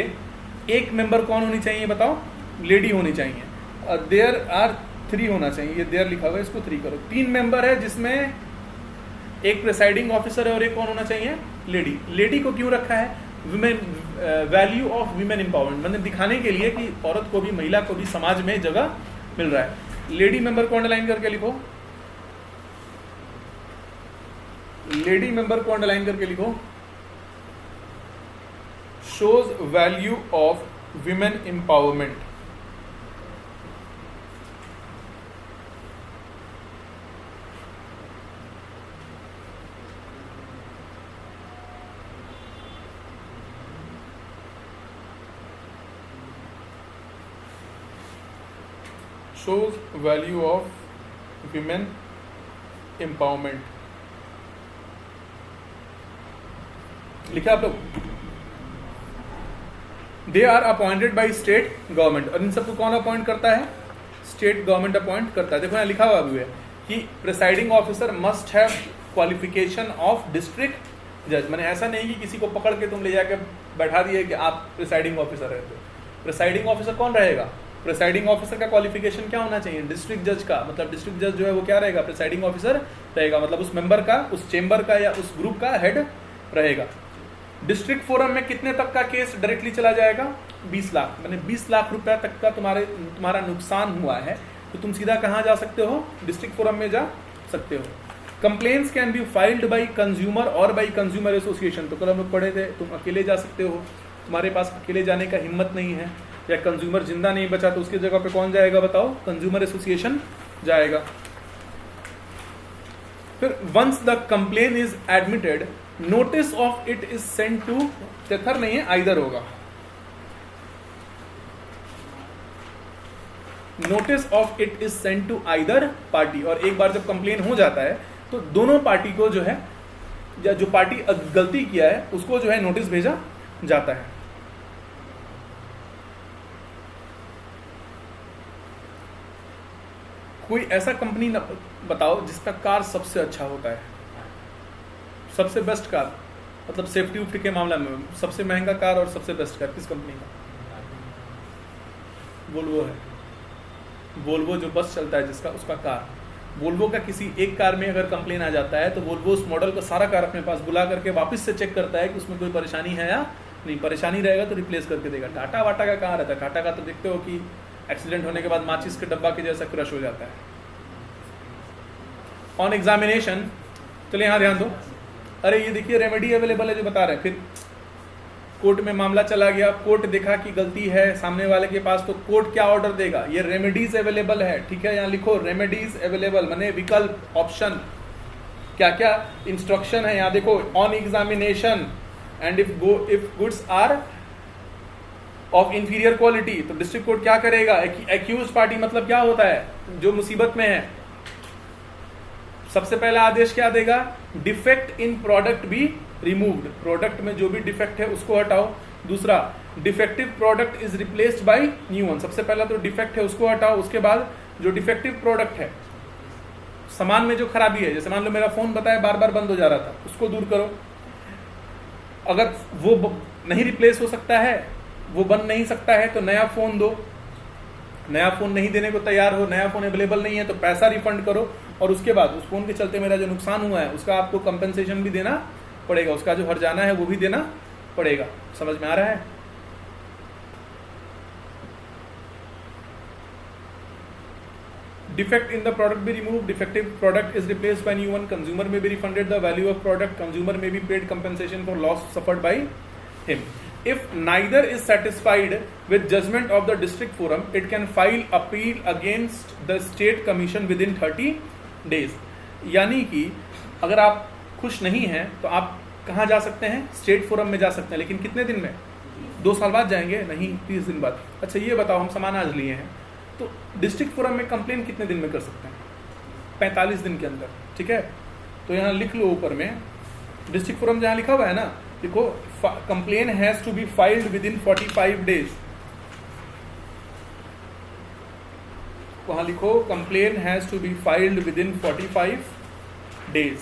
एक मेंबर कौन होनी चाहिए बताओ, लेडी होनी चाहिए। देयर आर 3 होना चाहिए, ये देयर लिखा हुआ है, इसको 3 करो। 3 मेंबर है जिसमें एक प्रिसाइडिंग ऑफिसर है और एक कौन होना चाहिए, लेडी। लेडी को क्यों रखा है, women, value of women empowerment, मैंने दिखाने के लिए कि औरत को भी, महिला को भी समाज में जगह मिल रहा है। लेडी मेंबर को अंडरलाइन करके लिखो, लेडी मेंबर को अंडरलाइन करके लिखो। Shows value of women empowerment. shows value of women empowerment। लिखा आप लोग। They are appointed by state government, और इन सबको कौन अपॉइंट करता है, स्टेट गवर्नमेंट अपॉइंट करता है। देखो यहाँ लिखा हुआ भी है कि presiding officer must have qualification of district जज। मैंने ऐसा नहीं कि किसी को पकड़ के तुम ले जाके बैठा दिए कि आप प्रिसाइडिंग ऑफिसर रहते हो। प्रिसाइडिंग ऑफिसर कौन रहेगा, प्रिसाइडिंग ऑफिसर का क्वालिफिकेशन क्या होना चाहिए, डिस्ट्रिक्ट जज का। मतलब डिस्ट्रिक्ट जज जो है वो क्या रहेगा, प्रिसाइडिंग ऑफिसर रहेगा, मतलब उस मेंबर का, उस चेंबर का या उस ग्रुप का हेड रहेगा। डिस्ट्रिक्ट फोरम में कितने तक का केस डायरेक्टली चला जाएगा, 20 लाख। मैंने 20 लाख रुपया तक का तुम्हारा नुकसान हुआ है तो तुम सीधा कहाँ जा सकते हो, डिस्ट्रिक्ट फोरम में जा सकते हो। Complaints can be filed by consumer और बाई कंज्यूमर एसोसिएशन। तो कल हम लोग पढ़े थे, तुम अकेले जा सकते हो, तुम्हारे पास अकेले जाने का हिम्मत नहीं है, या कंज्यूमर जिंदा नहीं बचा तो उसकी जगह पे कौन जाएगा बताओ, कंज्यूमर एसोसिएशन जाएगा। फिर once the complaint is admitted, notice of it is sent to, tether नहीं है, आइदर होगा। Notice of it is sent to either party. और एक बार जब कंप्लेन हो जाता है तो दोनों पार्टी को जो है, या जो पार्टी गलती किया है उसको जो है नोटिस भेजा जाता है। कोई ऐसा कंपनी बताओ जिसका कार सबसे अच्छा होता है, सबसे बेस्ट कार, मतलब सेफ्टी उफ्टी के मामला में सबसे महंगा कार और सबसे बेस्ट कार किस कंपनी का, वोल्वो है। वोल्वो जो बस चलता है जिसका, उसका कार, वोल्वो का किसी एक कार में अगर कंप्लेन आ जाता है तो वोल्वो उस मॉडल का सारा कार अपने पास बुला करके वापस से चेक करता है कि उसमें कोई परेशानी है या नहीं। परेशानी रहेगा तो रिप्लेस करके देगा। टाटा वाटा का कहाँ रहता है, टाटा का तो देखते हो कि एक्सीडेंट होने के बाद माचिस के डब्बा के जैसा क्रश हो जाता है। ऑन एग्जामिनेशन, चलिए यहाँ ध्यान दो, अरे ये देखिए रेमेडी अवेलेबल है जो बता रहे हैं। फिर कोर्ट में मामला चला गया, कोर्ट देखा कि गलती है सामने वाले के पास, तो कोर्ट क्या ऑर्डर देगा, ये रेमेडीज अवेलेबल है, ठीक है, यहाँ लिखो रेमेडीज अवेलेबल, माने विकल्प, ऑप्शन, क्या क्या इंस्ट्रक्शन है यहाँ देखो। On examination and if goods are of inferior quality, तो डिस्ट्रिक्ट कोर्ट क्या करेगा, एक्यूज पार्टी मतलब क्या होता है, जो मुसीबत में है, सबसे पहला आदेश क्या देगा, defect in product be removed, product में जो भी डिफेक्ट है उसको हटाओ। दूसरा, defective product is replaced by new one, सबसे पहला तो डिफेक्ट है उसको हटाओ, उसके बाद जो डिफेक्टिव प्रोडक्ट है, सामान में जो खराबी है, जैसे मान लो मेरा फोन बताया बार बार बंद हो जा रहा था, उसको दूर करो। अगर वो नहीं रिप्लेस हो सकता है, वो बन नहीं सकता है, तो नया फोन दो। नया फोन नहीं देने को तैयार हो, नया फोन अवेलेबल नहीं है तो पैसा रिफंड करो, और उसके बाद उस फोन के चलते मेरा जो नुकसान हुआ है उसका आपको कंपेंसेशन भी देना पड़ेगा, उसका जो हर्जाना है वो भी देना पड़ेगा। समझ में आ रहा है? Defect in the product be removed, defective product is replaced by new one, consumer may be refunded the value of product, consumer may be paid compensation for loss suffered by him. If neither is satisfied with judgment of the district forum, it can file appeal against the state commission within 30 days. यानी कि अगर आप खुश नहीं हैं तो आप कहाँ जा सकते हैं? स्टेट फोरम में जा सकते हैं, लेकिन कितने दिन में? 2 साल बाद जाएंगे? नहीं, 30 दिन बाद। अच्छा ये बताओ, हम सामान आज लिए हैं तो डिस्ट्रिक्ट फोरम में कंप्लेन कितने दिन में कर सकते हैं? 45 दिन के अंदर, ठीक है। तो यहाँ लिख लो ऊपर में, डिस्ट्रिक्ट फोरम जहाँ लिखा हुआ है ना, देखो complain has to be filed within 45 days. वहां लिखो complain has to be filed within 45 days.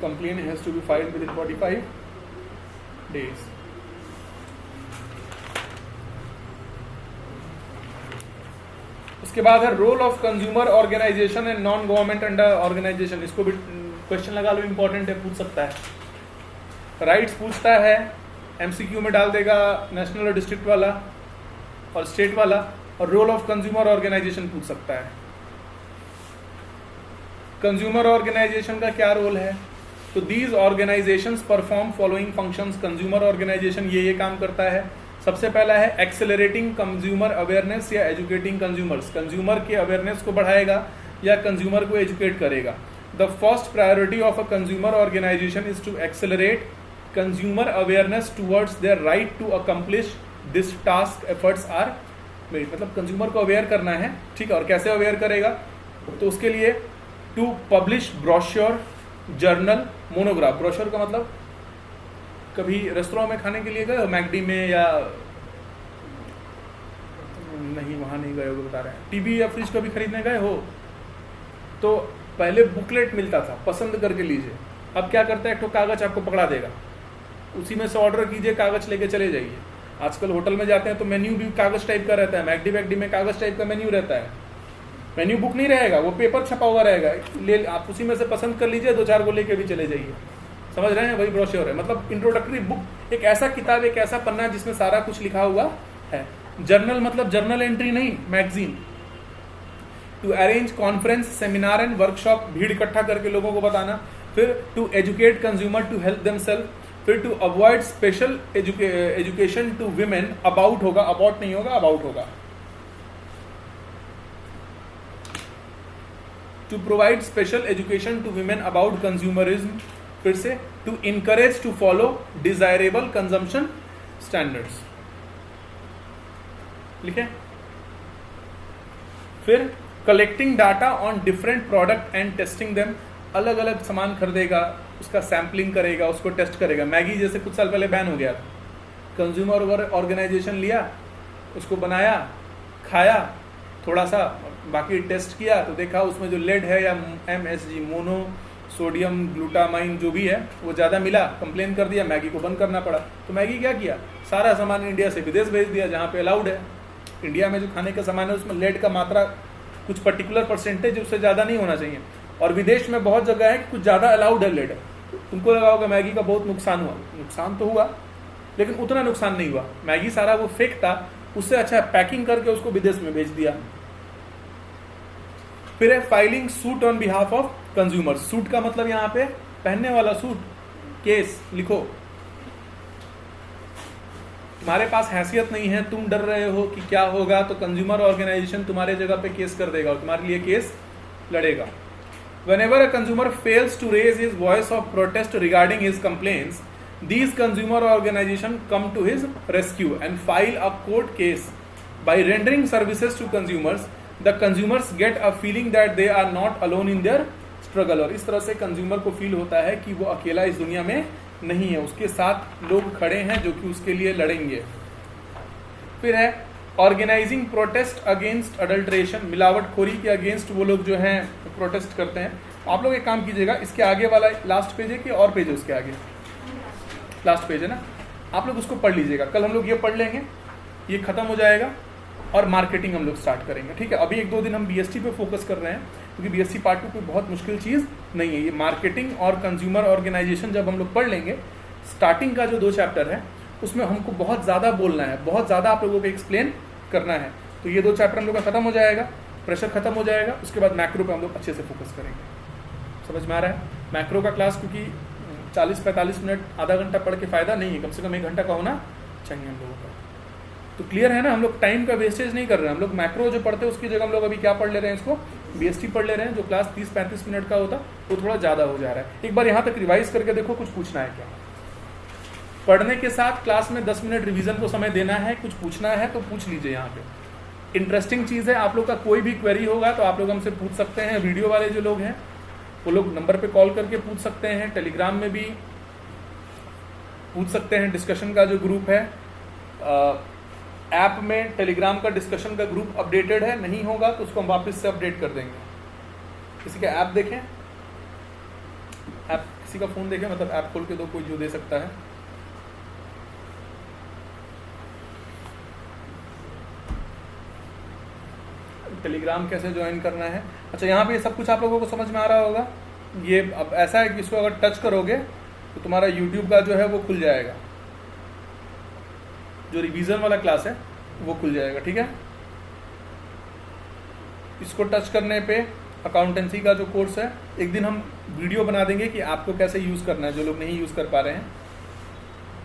Complain has to be filed within 45 days. उसके बाद है role of consumer organization and non government under organization. इसको भी question लगा लो, important है, पूछ सकता है। राइट्स पूछता है, एमसीक्यू में डाल देगा नेशनल और डिस्ट्रिक्ट वाला और स्टेट वाला, और रोल ऑफ कंज्यूमर ऑर्गेनाइजेशन पूछ सकता है। कंज्यूमर ऑर्गेनाइजेशन का क्या रोल है? तो these organizations perform following functions. Consumer organization ये काम करता है। सबसे पहला है एक्सेलरेटिंग कंज्यूमर अवेयरनेस या एजुकेटिंग कंज्यूमर्स। कंज्यूमर के अवेयरनेस को बढ़ाएगा या कंज्यूमर को एजुकेट करेगा। The first priority of a consumer organization is to accelerate consumer awareness towards their right to accomplish this task. Efforts are made. मतलब consumer को aware करना है, ठीक है। और कैसे अवेयर करेगा? तो उसके लिए to publish brochure, journal, monograph. Brochure का मतलब, कभी रेस्टोरेंट में खाने के लिए गए हो, मैकडी में, या नहीं वहां नहीं गए हो, बता रहे हैं। टीवी या फ्रिज कभी खरीदने गए हो तो पहले बुकलेट मिलता था, पसंद करके लीजिए। अब क्या करता है, एक तो कागज आपको पकड़ा देगा, उसी में से ऑर्डर कीजिए, कागज लेके चले जाइए। आजकल होटल में जाते हैं तो मेन्यू भी कागज टाइप का रहता है, मैकडी में कागज टाइप का मेन्यू रहता है। मेन्यू बुक नहीं रहेगा, वो पेपर छपा हुआ रहेगा, ले आप उसी में से पसंद कर लीजिए, 2-4 को लेके भी चले जाइए। समझ रहे हैं? वही ब्रोश्योर है। मतलब इंट्रोडक्टरी बुक, एक ऐसा किताब, एक ऐसा पन्ना जिसमें सारा कुछ लिखा हुआ है। जर्नल मतलब जर्नल एंट्री नहीं, magazine. To arrange conference, seminar and workshop, भीड़ इकट्ठा करके लोगों को बताना। फिर to educate consumer to help themselves. फिर to avoid special education to women. About होगा, अबाउट नहीं होगा, अबाउट होगा। To provide special education to women about consumerism. फिर से to encourage to follow desirable consumption standards, लिखे। फिर collecting data on different product and testing them. अलग अलग सामान खरीदेगा, उसका सैम्पलिंग करेगा, उसको टेस्ट करेगा। मैगी जैसे कुछ साल पहले बैन हो गया था, कंज्यूमर ऑर्गेनाइजेशन लिया, उसको बनाया, खाया थोड़ा सा, बाकी टेस्ट किया तो देखा उसमें जो लेड है या MSG, मोनो सोडियम ग्लूटामाइन जो भी है वो ज़्यादा मिला, कंप्लेन कर दिया, मैगी को बंद करना पड़ा। तो मैगी क्या किया, सारा सामान इंडिया से विदेश भेज दिया जहाँ पे अलाउड है। इंडिया में जो खाने का सामान है उसमें लेड का मात्रा कुछ पर्टिकुलर परसेंटेज, उससे ज़्यादा नहीं होना चाहिए, और विदेश में बहुत जगह है कि कुछ ज़्यादा अलाउड है लेड। उनको लगा होगा मैगी का बहुत नुकसान हुआ। नुकसान तो हुआ, लेकिन उतना नुकसान नहीं हुआ। मैगी सारा वो फेक था, उससे अच्छा पैकिंग करके उसको विदेश में भेज दिया। फिर है filing suit on behalf of consumer. Suit का मतलब यहाँ पे पहनने वाला सूट, केस लिखो। तुम्हारे पास हैसियत नहीं है, तुम डर रहे हो कि क्या होगा, तो कंज्यूमर ऑर्गेनाइजेशन तुम्हारे जगह पे केस कर देगा और तुम्हारे लिए केस लड़ेगा। Whenever a consumer fails to raise his voice of protest regarding his complaints, these consumer organizations come to his rescue and file a court case. By rendering services to consumers, the consumers get a feeling that they are not alone in their struggle. और इस तरह से consumer को feel होता है कि वो अकेला इस दुनिया में नहीं है, उसके साथ लोग खड़े हैं जो कि उसके लिए लड़ेंगे। फिर है ऑर्गेनाइजिंग प्रोटेस्ट अगेंस्ट अडल्ट्रेशन। मिलावटखोरी के अगेंस्ट वो लोग जो हैं प्रोटेस्ट करते हैं। आप लोग एक काम कीजिएगा, इसके आगे वाला लास्ट पेज है कि और पेज है उसके आगे? लास्ट पेज है ना, आप लोग उसको पढ़ लीजिएगा। कल हम लोग ये पढ़ लेंगे, ये खत्म हो जाएगा और मार्केटिंग हम लोग स्टार्ट करेंगे, ठीक है। अभी 1-2 दिन हम BST पे फोकस कर रहे हैं क्योंकि BST पार्ट 2 कोई बहुत मुश्किल चीज़ नहीं है। ये मार्केटिंग और कंज्यूमर ऑर्गेनाइजेशन जब हम लोग पढ़ लेंगे, स्टार्टिंग का जो 2 चैप्टर है उसमें हमको बहुत ज़्यादा बोलना है, बहुत ज़्यादा आप लोगों को एक्सप्लेन करना है। तो ये 2 चैप्टर हम लोग का खत्म हो जाएगा, प्रेशर खत्म हो जाएगा, उसके बाद मैक्रो पे हम लोग अच्छे से फोकस करेंगे। समझ में आ रहा है? मैक्रो का क्लास क्योंकि 40-45 मिनट आधा घंटा पढ़ के फायदा नहीं है, कम से कम 1 घंटा का होना चाहिए हम लोगों का। तो क्लियर है ना, हम लोग टाइम का वेस्टेज नहीं कर रहे हैं। हम लोग मैक्रो जो पढ़ते हैं उसकी जगह हम लोग अभी क्या पढ़ ले रहे हैं, इसको बीएसटी पढ़ ले रहे हैं। जो क्लास 30-35 मिनट का होता वो थोड़ा ज़्यादा हो जा रहा है। एक बार यहाँ तक रिवाइज करके देखो, कुछ पूछना है क्या? पढ़ने के साथ क्लास में 10 मिनट रिवीजन को समय देना है, कुछ पूछना है तो पूछ लीजिए। यहाँ पे इंटरेस्टिंग चीज़ है, आप लोग का कोई भी क्वेरी होगा तो आप लोग हमसे पूछ सकते हैं। वीडियो वाले जो लोग हैं वो लोग नंबर पे कॉल करके पूछ सकते हैं, टेलीग्राम में भी पूछ सकते हैं। डिस्कशन का जो ग्रुप है ऐप में, टेलीग्राम का डिस्कशन का ग्रुप अपडेटेड है, नहीं होगा तो उसको हम वापस से अपडेट कर देंगे। किसी का ऐप देखें, ऐप किसी का फ़ोन देखें, मतलब ऐप खोल के दो कोई जो दे सकता है। टेलीग्राम कैसे ज्वाइन करना है? अच्छा, यहाँ पे सब कुछ आप लोगों को समझ में आ रहा होगा। ये अब ऐसा है कि इसको अगर टच करोगे तो तुम्हारा यूट्यूब का जो है वो खुल जाएगा, जो रिवीजन वाला क्लास है वो खुल जाएगा, ठीक है। इसको टच करने पे अकाउंटेंसी का जो कोर्स है, एक दिन हम वीडियो बना देंगे कि आपको कैसे यूज़ करना है, जो लोग नहीं यूज़ कर पा रहे हैं।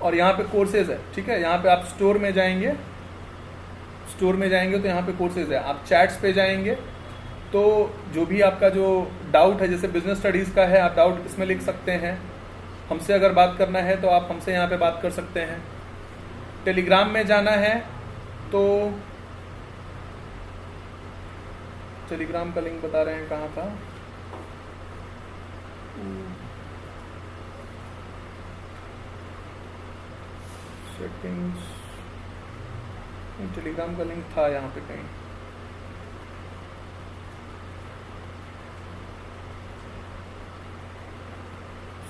और यहाँ पे कोर्सेज है, ठीक है। यहाँ पे आप स्टोर में जाएंगे, स्टोर में जाएंगे तो यहाँ पे कोर्सेज है। आप चैट्स पे जाएंगे तो जो भी आपका जो डाउट है, जैसे बिजनेस स्टडीज़ का है, आप डाउट इसमें लिख सकते हैं। हमसे अगर बात करना है तो आप हमसे यहाँ पे बात कर सकते हैं। टेलीग्राम में जाना है तो टेलीग्राम का लिंक बता रहे हैं कहाँ था। सेटिंग्स, टेलीग्राम का लिंक था यहाँ पे कहीं।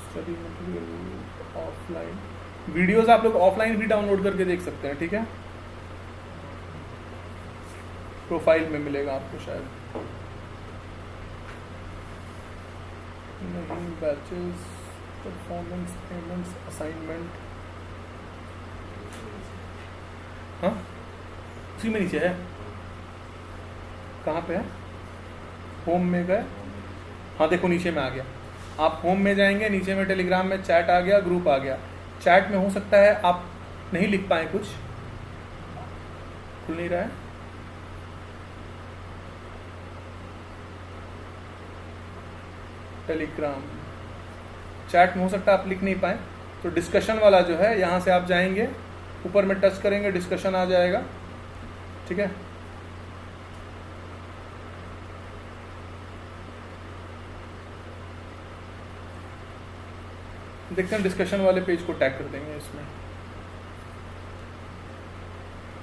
स्टडी मटेरियल ऑफलाइन, वीडियोस आप लोग ऑफलाइन भी डाउनलोड करके देख सकते हैं, ठीक है। प्रोफाइल में मिलेगा आपको शायद, नहीं, बैचेस, परफॉर्मेंस, पेमेंट्स, असाइनमेंट, हाँ उसी में नीचे है। कहाँ पे है? होम में गए, हाँ देखो नीचे में आ गया। आप होम में जाएंगे, नीचे में टेलीग्राम में चैट आ गया, ग्रुप आ गया। चैट में हो सकता है आप नहीं लिख पाए, कुछ खुल नहीं रहा है। टेलीग्राम चैट में हो सकता है आप लिख नहीं पाए, तो डिस्कशन वाला जो है यहाँ से आप जाएंगे, ऊपर में टच करेंगे, डिस्कशन आ जाएगा, ठीक है। देखते हैं, डिस्कशन वाले पेज को टैग कर देंगे इसमें।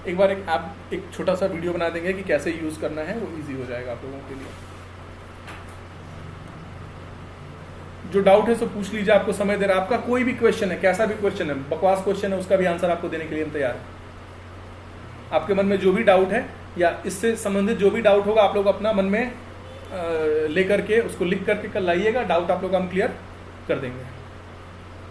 एक बार एक छोटा सा वीडियो बना देंगे कि कैसे यूज़ करना है, वो इजी हो जाएगा आप लोगों के लिए। जो डाउट है सो पूछ लीजिए, आपको समय दे रहा है। आपका कोई भी क्वेश्चन है, कैसा भी क्वेश्चन है, बकवास क्वेश्चन है, उसका भी आंसर आपको देने के लिए हम तैयार हैं। आपके मन में जो भी डाउट है या इससे संबंधित जो भी डाउट होगा, आप लोग अपना मन में लेकर के उसको लिख करके कल लाइएगा, डाउट आप लोग हम क्लियर कर देंगे।